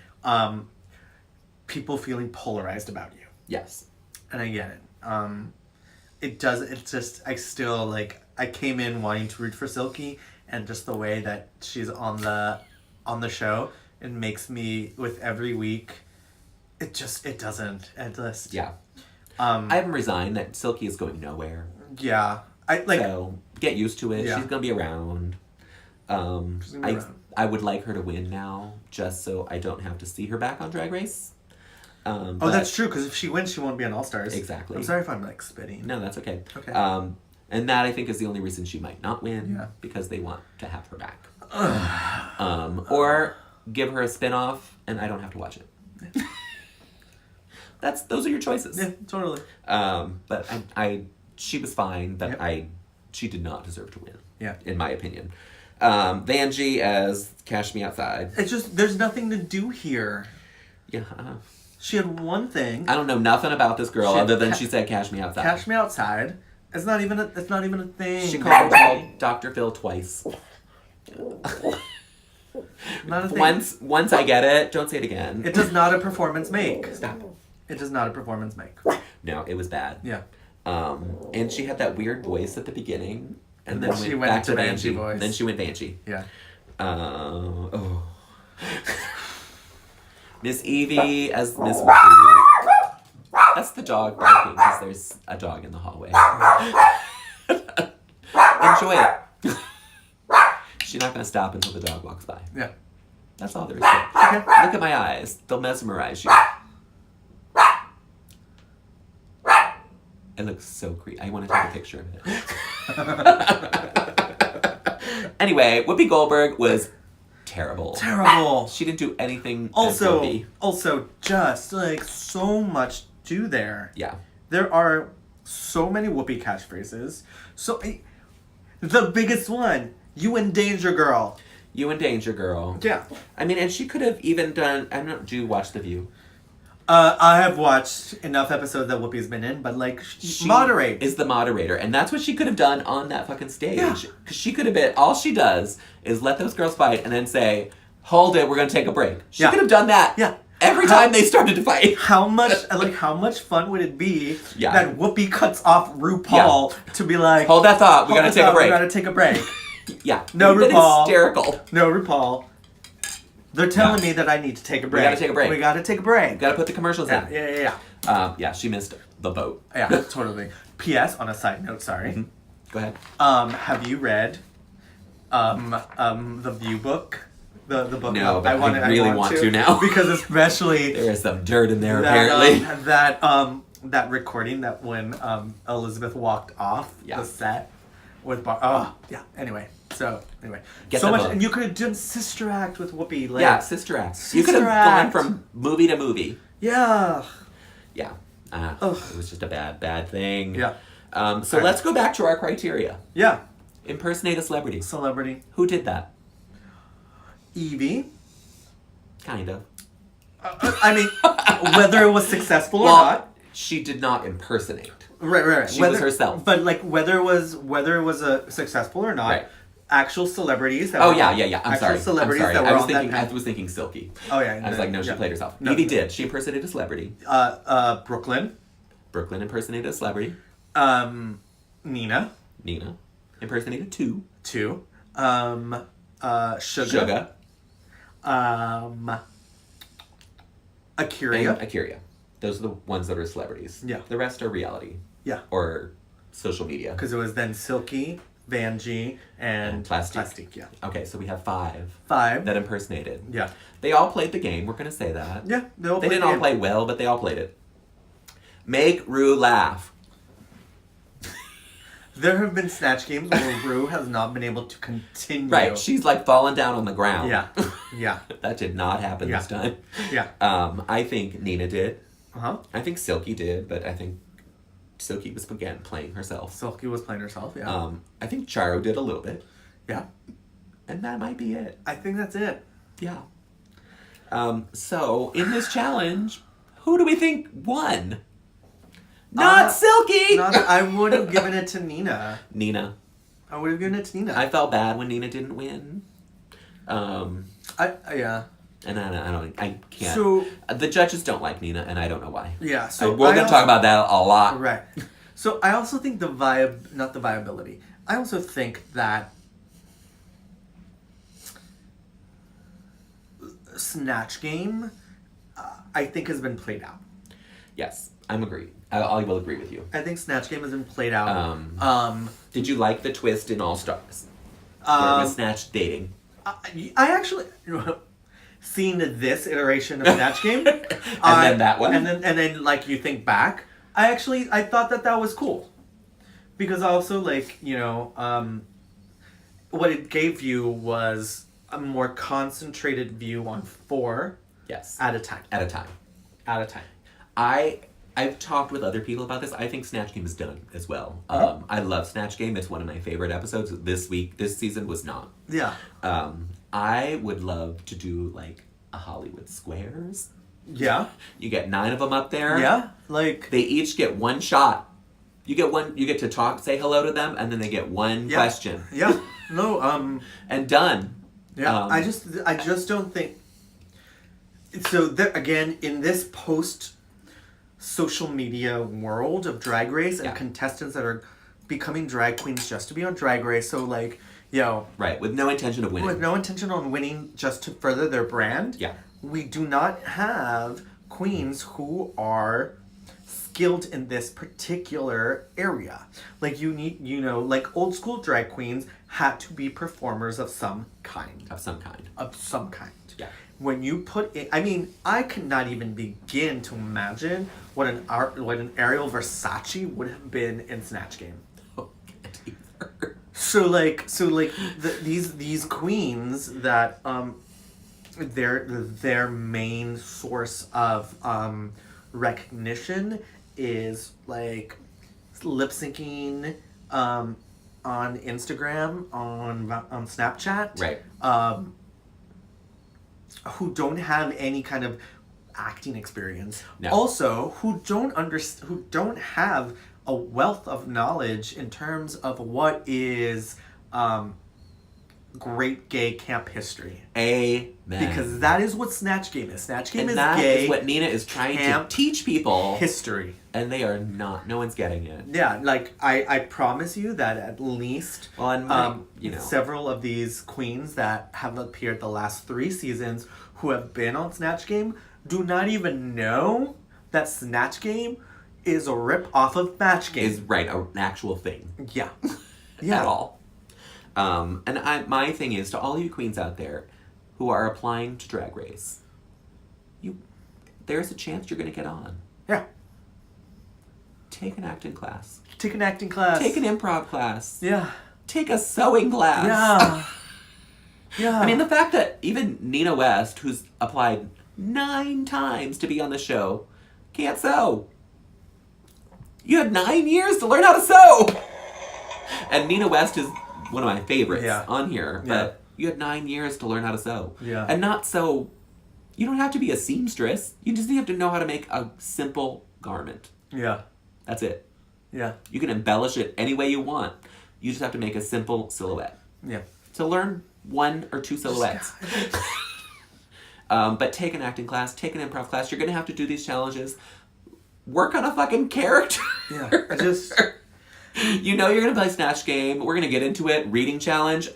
people feeling polarized about you. Yes. And I get it. It's just, I still, like, I came in wanting to root for Silky, and just the way that she's on the show, it makes me, with every week, it doesn't. Yeah. I haven't resigned that Silky is going nowhere. Yeah. So, get used to it. Yeah. She's going to be around. I would like her to win now, just so I don't have to see her back on Drag Race. That's true, because if she wins, she won't be on All-Stars. Exactly. I'm sorry if I'm, like, spitting. No, that's okay. Okay. And that, I think, is the only reason she might not win, because they want to have her back. Or give her a spin-off, and I don't have to watch it. Those are your choices. Yeah, totally. But she was fine, but she did not deserve to win. Yeah. In my opinion. Vanjie as Cash Me Outside. It's just, there's nothing to do here. Yeah. She had one thing. I don't know nothing about this girl other than she said Cash Me Outside. Cash Me Outside. It's not even a thing. She called Dr. Phil twice. Not a thing. Once I get it, don't say it again. It does not a performance make. Stop. It does not a performance make. No, it was bad. Yeah. And she had that weird voice at the beginning, and then she went back to Vanjie voice. Then she went Vanjie. Yeah. Miss Evie as Miss Whoopi. That's the dog barking because there's a dog in the hallway. Enjoy it. She's not going to stop until the dog walks by. Yeah. That's all there is to it. Okay. Look at my eyes. They'll mesmerize you. It looks so creepy. I want to take a picture of it. Anyway, Whoopi Goldberg was terrible. Terrible. She didn't do anything as Whoopi. Also, just like so much to there. Yeah. There are so many Whoopi catchphrases. So, the biggest one, you in danger, girl. You in danger, girl. Yeah. I mean, and she could have even done, I don't know, do you watch The View? I have watched enough episodes that Whoopi's been in, but like, She moderate. is the moderator, and that's what she could have done on that fucking stage. Yeah. Because she could have been, all she does is let those girls fight and then say, hold it, we're going to take a break. She could have done that every time they started to fight. How much fun would it be Yeah. that Whoopi cuts off RuPaul to be like, hold that thought, we got to take a break. We got to take a break. Yeah. No, We've been RuPaul. hysterical. No, RuPaul. They're telling me that I need to take a break. We gotta take a break. We gotta take a break. Got to put the commercials in. Yeah. She missed the boat. Yeah, totally. P.S. on a side note, sorry. Mm-hmm. Go ahead. Have you read the View book? The book? No, but I really want to now. Because especially there is some dirt in there, apparently. That recording that when Elizabeth walked off the set with anyway. Get so much, book. and you could have done Sister Act with Whoopi. Like, Yeah, Sister Act. Sister You could have Act. gone from movie to movie. Yeah. Yeah. It was just a bad thing. Yeah. So let's go back to our criteria. Yeah. Impersonate a celebrity. Celebrity. Who did that? Evie. Kind of. I mean, whether it was successful or not. She did not impersonate. Right. She was herself. But like whether it was a successful or not. Right. Actual celebrities. That I'm actual sorry. celebrities I'm sorry. that were on that I was thinking Silky. Oh yeah. I was like, no, she played herself. No. Evie did. She impersonated a celebrity. Brooklyn. Brooklyn impersonated a celebrity. Nina. Impersonated two. Sugar. Akira. Those are the ones that are celebrities. Yeah. The rest are reality. Yeah. Or social media. Because it was then Silky, Vanjie, and Plastique. Yeah. Okay, so we have five. Five. That impersonated. Yeah. They all played the game. We're going to say that. Yeah. They didn't all play well, but they all played it. Make Rue laugh. There have been Snatch Games where Rue has not been able to continue. Right. She's like falling down on the ground. Yeah. That did not happen this time. Yeah. I think Nina did. Uh-huh. I think Silky did, but I think Silky was again playing herself. Silky was playing herself, yeah. I think Charo did a little bit. Yeah. And that might be it. I think that's it. Yeah. So, in this challenge, who do we think won? Not Silky! I would have given it to Nina. Nina. I would have given it to Nina. I felt bad when Nina didn't win. Yeah. And I can't. So, the judges don't like Nina, and I don't know why. Yeah, so we're going to talk about that a lot. Right. So I also think not the viability. I also think that Snatch Game, I think has been played out. Yes, I will agree with you. I think Snatch Game has been played out. Did you like the twist in All Stars? Where it was Snatch dating? I actually seen this iteration of Snatch Game, and then that one, and then like you think back, I thought that was cool, because also like what it gave you was a more concentrated view on four. Yes. At a time. I've talked with other people about this. I think Snatch Game is done as well. I love Snatch Game. It's one of my favorite episodes. This season was not. Yeah. I would love to do like a Hollywood Squares. Yeah. You get 9 of them up there. Yeah. Like they each get one shot. You get to talk, say hello to them, and then they get one question. Yeah. No. And done. Yeah. I just don't think. So again, in this post social media world of Drag Race and contestants that are becoming drag queens just to be on Drag Race, so like, right, with no intention of winning. With no intention on winning, just to further their brand. Yeah. We do not have queens who are skilled in this particular area. Like you need, like old school drag queens had to be performers of some kind. point. Yeah. When you put it, I mean, I cannot even begin to imagine what an Ariel Versace would have been in Snatch Game. Oh, can't either. So these queens that their main source of recognition is like lip syncing on Instagram, on Snapchat, Right. Who don't have any kind of acting experience. No. Also, who don't have a wealth of knowledge in terms of what is great gay camp history. Amen. Because that is what Snatch Game is. Snatch Game is that gay is what Nina is trying to camp teach people. history. And they are not. No one's getting it. Yeah, like I promise you that at least several of these queens that have appeared the last 3 seasons who have been on Snatch Game do not even know that Snatch Game is a rip off of Match Game. Is right, an actual thing. Yeah. At all. My thing is, to all you queens out there who are applying to Drag Race, there's a chance you're going to get on. Yeah. Take an acting class. Take an acting class. Take an improv class. Yeah. Take a sewing class. Yeah. Yeah. I mean, the fact that even Nina West, who's applied 9 times to be on the show, can't sew. You had 9 years to learn how to sew. And Nina West is one of my favorites on here. But you had 9 years to learn how to sew. Yeah. And not sew. You don't have to be a seamstress. You just have to know how to make a simple garment. Yeah. That's it. Yeah. You can embellish it any way you want. You just have to make a simple silhouette. Yeah. To learn 1 or 2 silhouettes. But take an acting class, take an improv class. You're going to have to do these challenges. Work on a fucking character. Yeah. You know you're going to play Snatch Game. We're going to get into it. Reading challenge.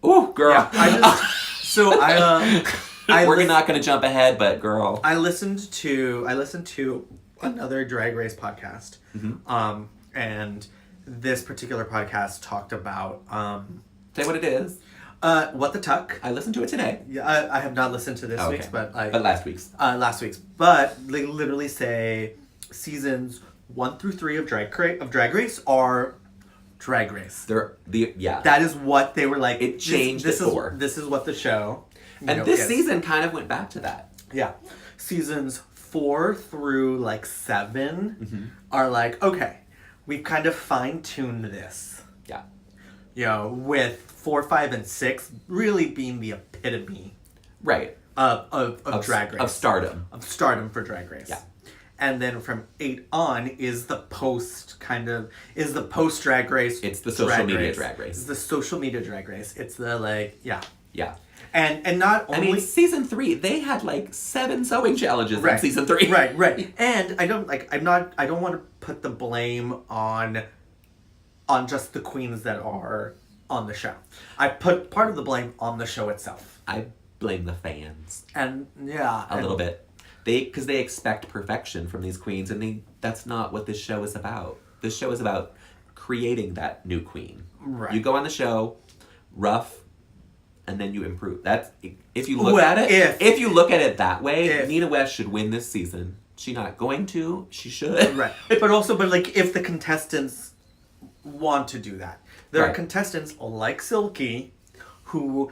Ooh, girl. Yeah, We're not going to jump ahead, but girl. I listened to another Drag Race podcast. Mm-hmm. And this particular podcast talked about say what it is. What the Tuck. I listened to it today. Yeah, I have not listened to this week's, but last week's. Last week's, but they literally say seasons 1 through 3 of Drag Race are Drag Race. That is what they were like. It changed this is what the show. And this season kind of went back to that. Yeah, seasons 4 through 7 are like, okay, we've kind of fine-tuned this. Yeah. With 4, 5, and 6 really being the epitome. Right. Of Drag Race. Of stardom. Of stardom for Drag Race. Yeah. And then from 8 on is the post Drag Race. It's the social media Drag Race. It's the social media Drag Race. It's the Yeah. And not only... I mean, season 3, they had 7 sewing challenges in season 3. Right. And I don't want to put the blame on just the queens that are on the show. I put part of the blame on the show itself. I blame the fans. And a little bit. Because they expect perfection from these queens, and that's not what this show is about. This show is about creating that new queen. Right. You go on the show, rough, and then you improve. That's if you look at it. If you look at it that way, Nina West should win this season. She's not going to. She should. Right. But if the contestants want to do that, there are contestants like Silky, who.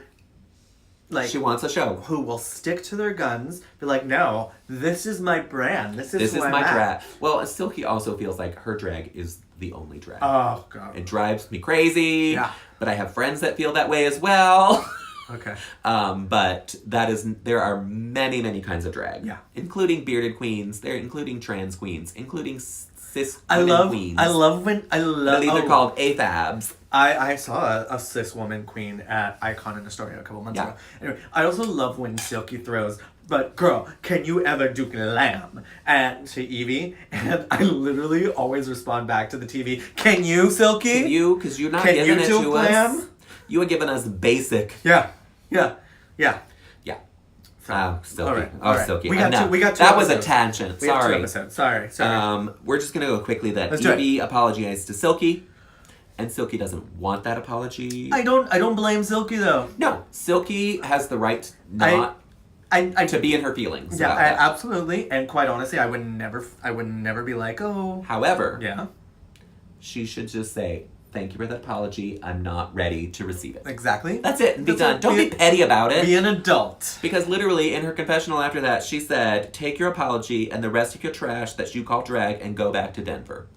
She wants a show. Who will stick to their guns, be like, no, this is my brand. This is my drag. Well, Silky also feels like her drag is the only drag. Oh, God. It drives me crazy. Yeah. But I have friends that feel that way as well. Okay. But there are many, many kinds of drag. Yeah. Including bearded queens. Including trans queens. Including cis queens. I love. They're called AFABs. I saw a cis woman queen at Icon in Astoria a couple months ago. Anyway, I also love when Silky throws, but girl, can you ever do glam? And to Evie, and I literally always respond back to the TV, can you, Silky? Can you? Because you're not giving it to us. You are giving us basic. Yeah. Silky. All right. Silky. We got two that episodes. Was a tangent. Sorry. We're just going to go quickly that Evie apologized to Silky. And Silky doesn't want that apology. I don't blame Silky though. No, Silky has the right not to be in her feelings. Yeah, about that. absolutely. And quite honestly, I would never be like, oh. However, Yeah. she should just say, thank you for that apology. I'm not ready to receive it. Exactly. That's it. And be done. Don't be petty about it. Be an adult. Because literally, in her confessional after that, she said, take your apology and the rest of your trash that you call drag and go back to Denver.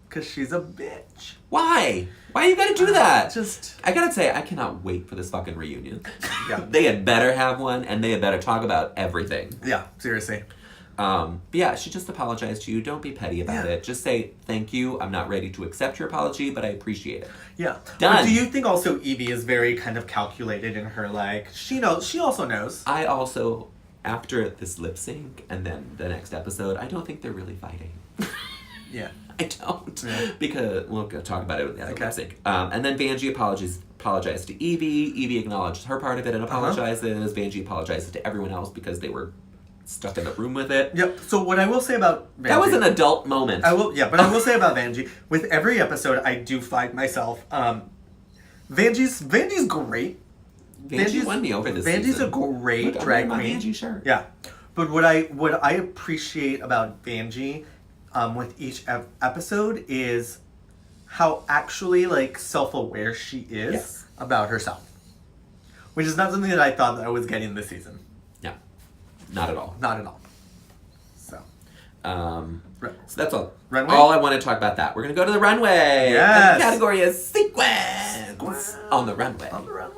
Because she's a bitch. Why? Why you gotta do that? Just... I gotta say, I cannot wait for this fucking reunion. Yeah. They had better have one, and they had better talk about everything. Yeah, seriously. But yeah, she just apologized to you. Don't be petty about it. Just say, thank you. I'm not ready to accept your apology, but I appreciate it. Yeah. Done. But do you think also Evie is very kind of calculated in her, like, she also knows. I also, after this lip sync and then the next episode, I don't think they're really fighting. Yeah. I don't. Yeah. Because we'll talk about it with the other lip sync. And then Vanjie apologized to Evie. Evie acknowledged her part of it and apologizes. Vanjie apologizes to everyone else because they were stuck in the room with it. Yep. So what I will say about Vanjie... That was an adult moment. I will say about Vanjie, with every episode, I do find myself... Vanjie's great. Vanjie won me over this Vanjie's season. a great Look, drag I'm wearing queen. my Vanjie shirt. Yeah. But what I appreciate about Vanjie with each episode is how actually like self-aware she is about herself. Which is not something that I thought that I was getting this season. No. Not at all. Not at all. So. So that's all. Runway? All I want to talk about that. We're going to go to the runway. Yes. And the category is sequence on the runway. On the runway.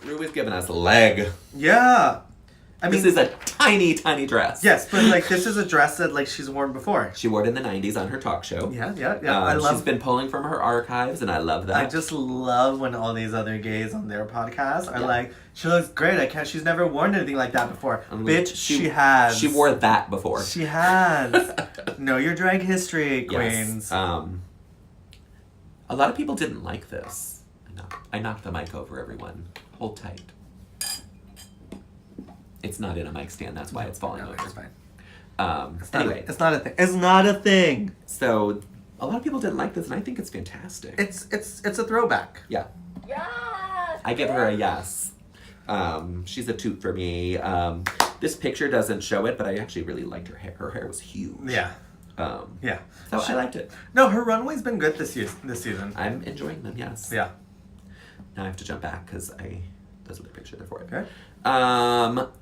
Rue has given us a leg. Yeah. I mean, this is a tiny, tiny dress. yes, but like this is a dress that like she's worn before. She wore it in the 90s on her talk show. Yeah. She's been pulling from her archives, and I love that. I just love when all these other gays on their podcast are like, she looks great. She's never worn anything like that before. Bitch, she has. She wore that before. She has. Know your drag history, queens. Yes. A lot of people didn't like this. I knocked the mic over, everyone. Hold tight. It's not in a mic stand, that's why it's falling over. It's fine. Anyway. It's not a thing. It's not a thing. So, a lot of people didn't like this, and I think it's fantastic. It's a throwback. Yeah. Yes! I give her a yes. She's a toot for me. This picture doesn't show it, but I actually really liked her hair. Her hair was huge. Yeah. Yeah. So I liked it. No, her runway's been good this season. I'm enjoying them, yes. Yeah. Now I have to jump back because there's a picture there for it. Okay.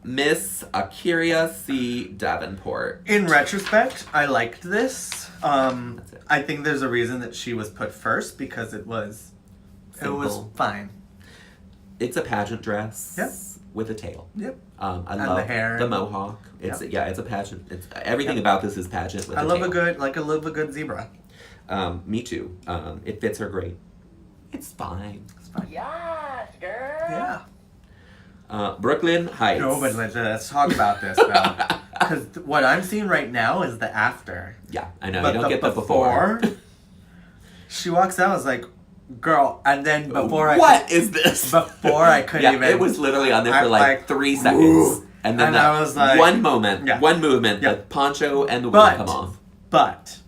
Miss Akiria C. Davenport. In retrospect, I liked this. That's it. I think there's a reason that she was put first because it was Simple. fine. It's a pageant dress. Yep. With a tail. Yep. I And love the hair. the mohawk. It's it's a pageant. It's everything about this is pageant with I a love tail. I love a good zebra. Me too. It fits her great. It's fine. It's fine. Yes, girl! Yeah. Brooklyn Heights. No, but let's talk about this though. Because what I'm seeing right now is the after. Yeah, I know. But you don't get the before. She walks out, I was like, girl, and then before What is this? Before I could even... It was literally on there for like 3 seconds. Woo. And then I was like... one moment, Yeah. movement, Yeah. the poncho and the wig But- come off. But,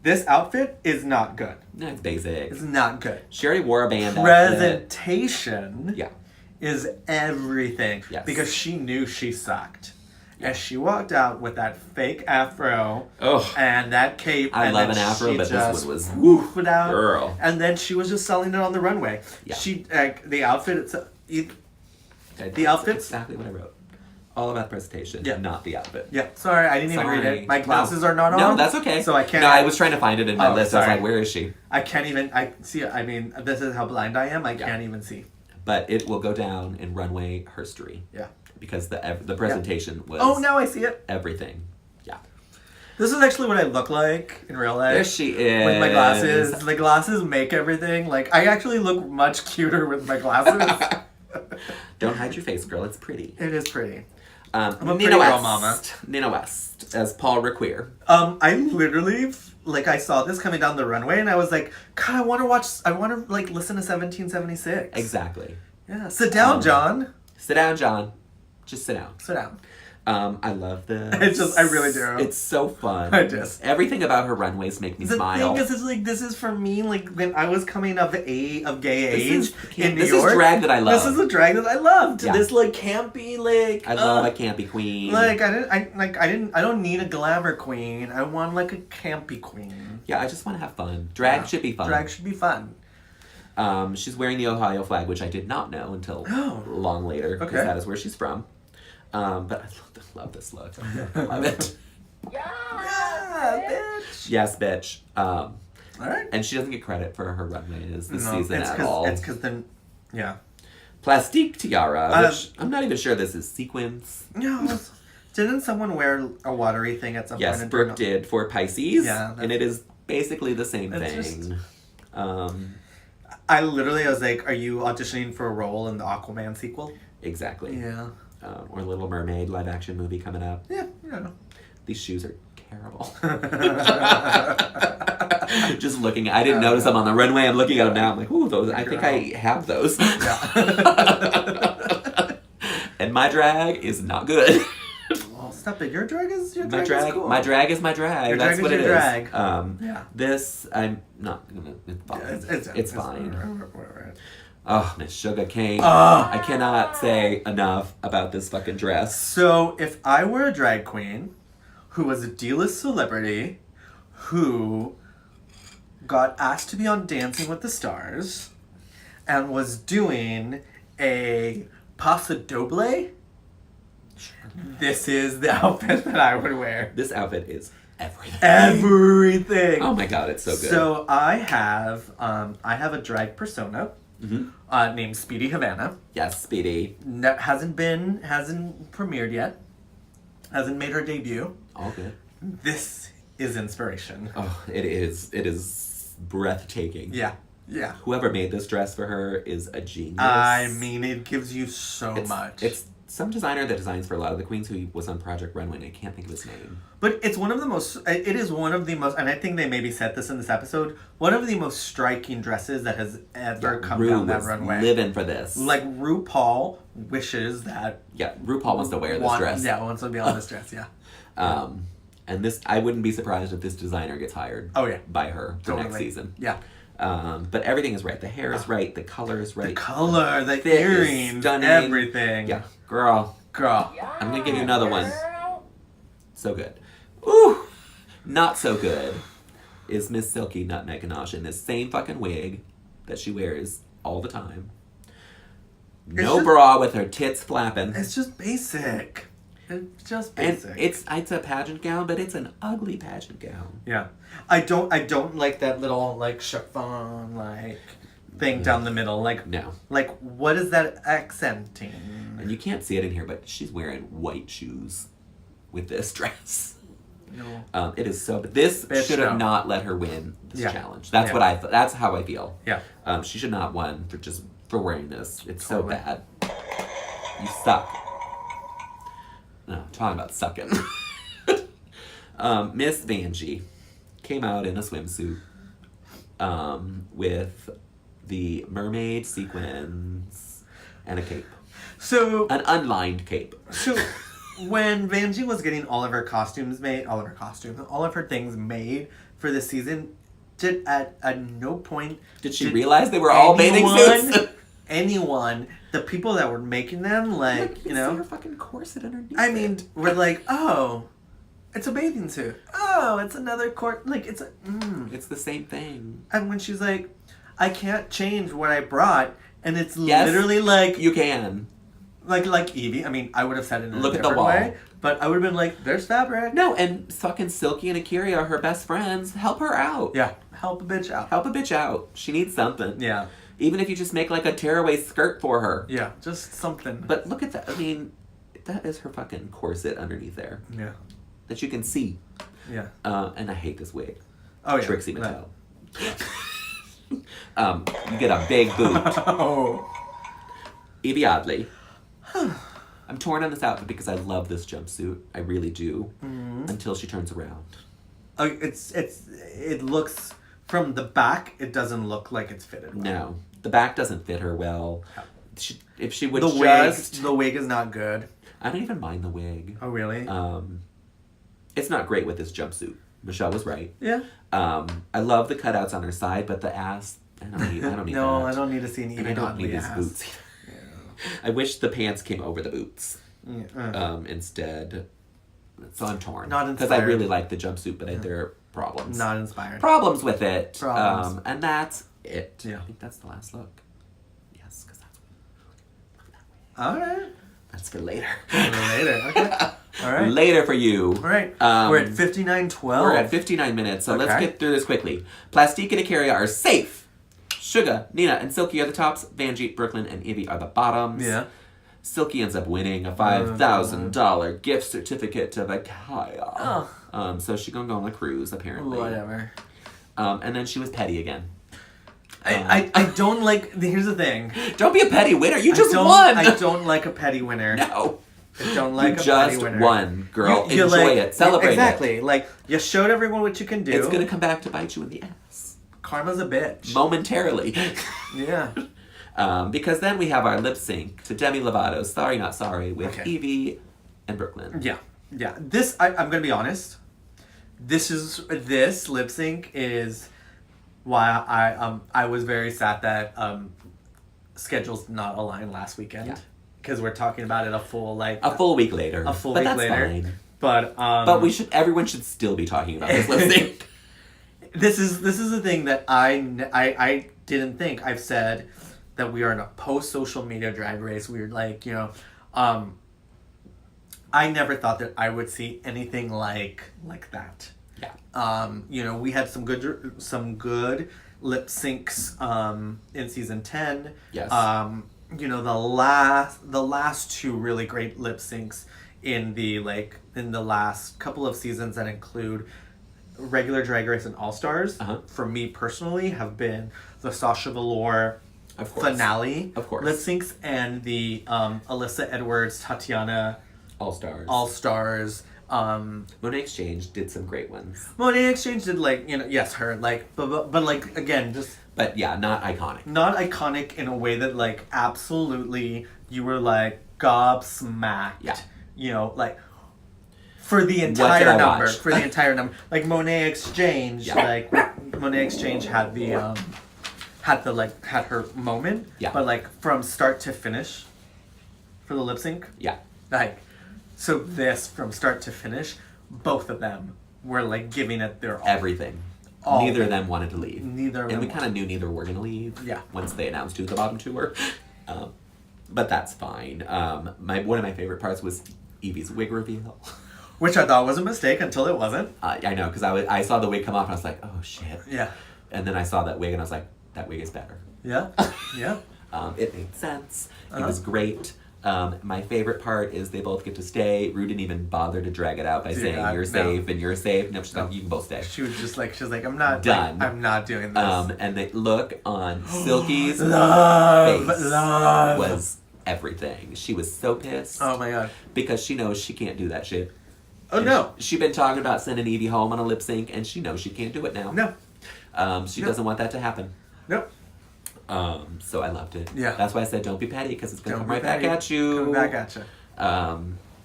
this outfit is not good. That's basic. It's not good. She already wore a band outfit. Presentation Yeah. is everything. Yes. Because she knew she sucked. As she walked out with that fake afro Oh, and that cape. I and love then an afro, she but this just one was woofed out. girl. And then she was just selling it on the runway. Yeah. She the outfit. The That's outfits. exactly what I wrote. All about presentation, not the outfit. Yeah, sorry, I didn't even read Sorry. it. My glasses are not on. No, that's okay. So I can't. No, I was trying to find it in my list. Sorry. I was like, where is she? I can't even. I mean, this is how blind I am. I can't even see. But it will go down in runway herstory. Yeah. Because the presentation was. Oh, now I see it. Everything. Yeah. This is actually what I look like in real life. There she is. With my glasses. The glasses make everything. Like, I actually look much cuter with my glasses. Don't hide your face, girl. It's pretty. It is pretty. I'm a pretty girl, mama. Nina West as Paul Requeer. I literally, I saw this coming down the runway and I was like, God, I want to listen to 1776. Exactly. Yeah. Sit down, John. Sit down, John. Just sit down. Sit down. I love this. I really do. It's so fun. Everything about her runways make me smile. The thing is, this is for me, like, when I was coming of gay age in New York. This is drag that I love. This is a drag that I loved. Yeah. This, like, campy, like... I love a campy queen. Like, I don't need a glamour queen. I want, like, a campy queen. Yeah, I just want to have fun. Drag should be fun. Drag should be fun. She's wearing the Ohio flag, which I did not know until long later, because that is where she's from. But I love this look. I love it. Yeah, bitch. Yes, bitch. All right. And she doesn't get credit for her runways this season at all. It's because then, yeah. Plastique tiara, which I'm not even sure this is sequins. No. Didn't someone wear a watery thing at some point? Yes, Brooke did for Pisces. Yeah. And it is basically the same thing. Just, I was like, are you auditioning for a role in the Aquaman sequel? Exactly. Yeah. Or Little Mermaid live action movie coming up. Yeah, yeah. These shoes are terrible. Just looking, I didn't notice them on the runway. I'm looking at them now. I'm like, ooh, those. I think I have those. Yeah. And my drag is not good. Well, stop it. Your drag is cool. My drag is my drag. Your That's drag what is it your is. drag. This I'm not gonna. It's fine. It's fine. Right. Oh, Miss Sugar Cane. Oh. I cannot say enough about this fucking dress. So, if I were a drag queen who was a D-list celebrity who got asked to be on Dancing with the Stars and was doing a paso doble, this is the outfit that I would wear. This outfit is everything. Everything. Oh my god, it's so good. So I have a drag persona named Speedy Havana. Yes, Speedy. That hasn't premiered yet. Hasn't made her debut. All good. This is inspiration. Oh, it is. It is breathtaking. Yeah. Yeah. Whoever made this dress for her is a genius. I mean, it gives you so much. It's some designer that designs for a lot of the queens who was on Project Runway, and I can't think of his name. But it's one of the most, and I think they maybe said this in this episode, one of the most striking dresses that has ever come down that runway. Living for this. Like, RuPaul wishes that... Yeah, RuPaul wants to wear this dress. Yeah, wants to be on this dress, yeah. And this, I wouldn't be surprised if this designer gets hired by her for next season. Yeah. But everything is right. The hair is right. The color is right. The color, the earrings, everything. Yeah. Girl. Yeah, I'm going to give you another one. So good. Ooh. Not so good is Miss Silky Nutmeg Ganache in this same fucking wig that she wears all the time. No bra with her tits flapping. It's just basic. It's just basic. And it's a pageant gown, but it's an ugly pageant gown. Yeah. I don't like that little, like, chiffon, like, thing down the middle. Like, no. Like, what is that accenting? And you can't see it in here, but she's wearing white shoes with this dress. No. It is so. But this should have not let her win this challenge. That's what that's how I feel. Yeah. She should not have won for wearing this. It's so bad. You suck. No, talking about sucking. Miss Vanjie came out in a swimsuit with the mermaid sequins and a cape. So an unlined cape. So when Vanjie was getting all of her things made for this season, at no point did she realize they were all bathing suits? The people that were making them, like, you know, her fucking corset underneath. I mean, we're like, oh, it's a bathing suit. Oh, it's another like, it's it's the same thing. And when she's like, I can't change what I brought, and it's literally like, you can. Like Evie. I mean, I would have said it in Look a at the different wall. way, but I would have been like, "There's fabric." No, and fucking Silky and Akira are her best friends. Help her out. Yeah, help a bitch out. Help a bitch out. She needs something. Yeah, Even if you just make like a tearaway skirt for her. yeah, just something. But look at that. I mean, that is her fucking corset underneath there Yeah, that you can see. yeah. And I hate this wig. Oh yeah, Trixie No. Mattel. You get a big boot. Oh. Evie Oddly. I'm torn on this outfit because I love this jumpsuit. I really do. Mm-hmm. Until she turns around. It looks from the back. It doesn't look like it's fitted well. No. The back doesn't fit her well. If she would The wig is not good. I don't even mind the wig. Oh really? It's not great with this jumpsuit. Michelle was right. Yeah. I love the cutouts on her side, but the ass, I don't need No, that. I don't need to see an And even I don't oddly need these ass. boots. I wish the pants came over the boots Yeah. instead. So I'm torn. Not Because I inspired. really like the jumpsuit, but there are problems. Not inspired. Problems with it. Problems. And that's it. Yeah. I think that's the last look. Yes, because that's All right. that's for later. Later. Okay. All right. Later for you. All right. Um, We're at 59:12. We're at 59 minutes, so let's Okay. get through this quickly. Plastique and Ikaria are safe. Suga, Nina, and Silky are the tops. Vanjie, Brooklyn, and Evie are the bottoms. Yeah. Silky ends up winning a $5,000 gift certificate to Vakaya. Oh. So she gonna go on a cruise, apparently. Whatever. And then she was petty again. I don't like. Here's the thing. Don't be a petty winner. You just I won. don't like a petty winner. No. I don't like You a petty just winner. won, girl. You Enjoy like- it. Celebrate exactly. Like, you showed everyone what you can it. do. It's gonna come back to bite you in the ass. Karma's a bitch. Momentarily. Yeah. Because then we have our lip sync to Demi Lovato's Sorry Not Sorry with Okay. Evie and Brooklyn. Yeah. Yeah. This, I'm going to be honest. This lip sync is why I was very sad that schedules did not align last weekend. Yeah. Because we're talking about it a full week later. A full but week that's later. Fine. But Everyone should still be talking about this lip sync. This is the thing that I didn't think. I've said that we are in a post social media drag race. We're like, I never thought that I would see anything like that. Yeah. We had some good lip syncs in season 10. Yes. The last two really great lip syncs in the last couple of seasons that include regular Drag Race and All Stars, for me personally, have been the Sasha Velour Of course. finale Of course. lip syncs and the Alyssa Edwards Tatiana All Stars. All Stars. Monet Exchange did some great ones. Monet Exchange did yes, her but again, just But yeah, not iconic. not iconic in a way that absolutely you were gobsmacked. Yeah. For the did entire I number. watch? For the entire number. Monet Exchange, Yeah. Monet Exchange had the had her moment. Yeah. But from start to finish for the lip sync. Yeah. So this from start to finish, both of them were giving it their all. Everything. All Neither of of them wanted to leave. Neither of And them we kind of knew neither were going to leave. Yeah. Once they announced who the bottom two were. But that's fine. One of my favorite parts was Evie's wig reveal. Which I thought was a mistake until it wasn't. I know, because I saw the wig come off and I was like, oh shit. Yeah. And then I saw that wig and I was like, that wig is better. Yeah. Yeah. It made sense. It Uh-huh. was great. My favorite part is they both get to stay. Rue didn't even bother to drag it out by saying you're safe and you're safe. No, she's like, you can both stay. She was just I'm not Done. I'm not doing this. And the look on Silky's Love, face love. was everything. She was so pissed Oh my god. because she knows she can't do that shit. Oh And no. She's been talking about sending Evie home on a lip sync, and she knows she can't do it now. No. She No. doesn't want that to happen. No. So I loved it. Yeah. That's why I said don't be petty, because it's gonna Don't come be right petty. back at you. Coming back at you.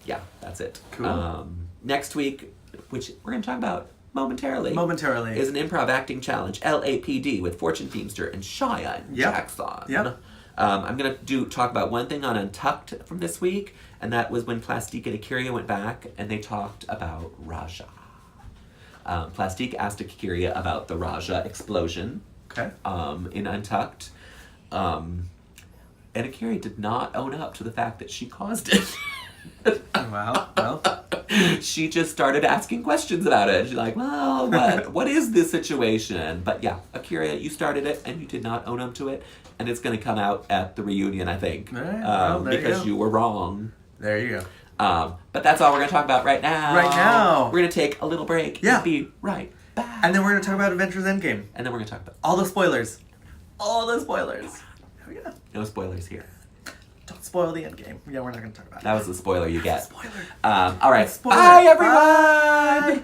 Yeah, that's it. Cool. Next week, which we're gonna talk about momentarily, Momentarily. is an improv acting challenge, LAPD, with Fortune Feimster and Cheyenne Yep. Jackson. Yep. I'm gonna talk about one thing on Untucked from this week, and that was when Plastique and Akiria went back and they talked about Raja. Plastique asked Akiria about the Raja explosion. Okay. In Untucked. And Akira did not own up to the fact that she caused it. Wow. Well. She just started asking questions about it. She's like, well, what is this situation? But yeah, Akira, you started it and you did not own up to it. And it's going to come out at the reunion, I think. All right, well, there because you were wrong. There you go. But that's all we're going to talk about right now. Right now. We're going to take a little break. Yeah. And be right back. And then we're going to talk about Avengers Endgame. And then we're going to talk about All the spoilers. all the spoilers. There we go. No spoilers here. Don't spoil the Endgame. Yeah, we're not going to talk about it. That was the spoiler you get. Spoiler. All right. Spoiler. Bye, everyone. Bye.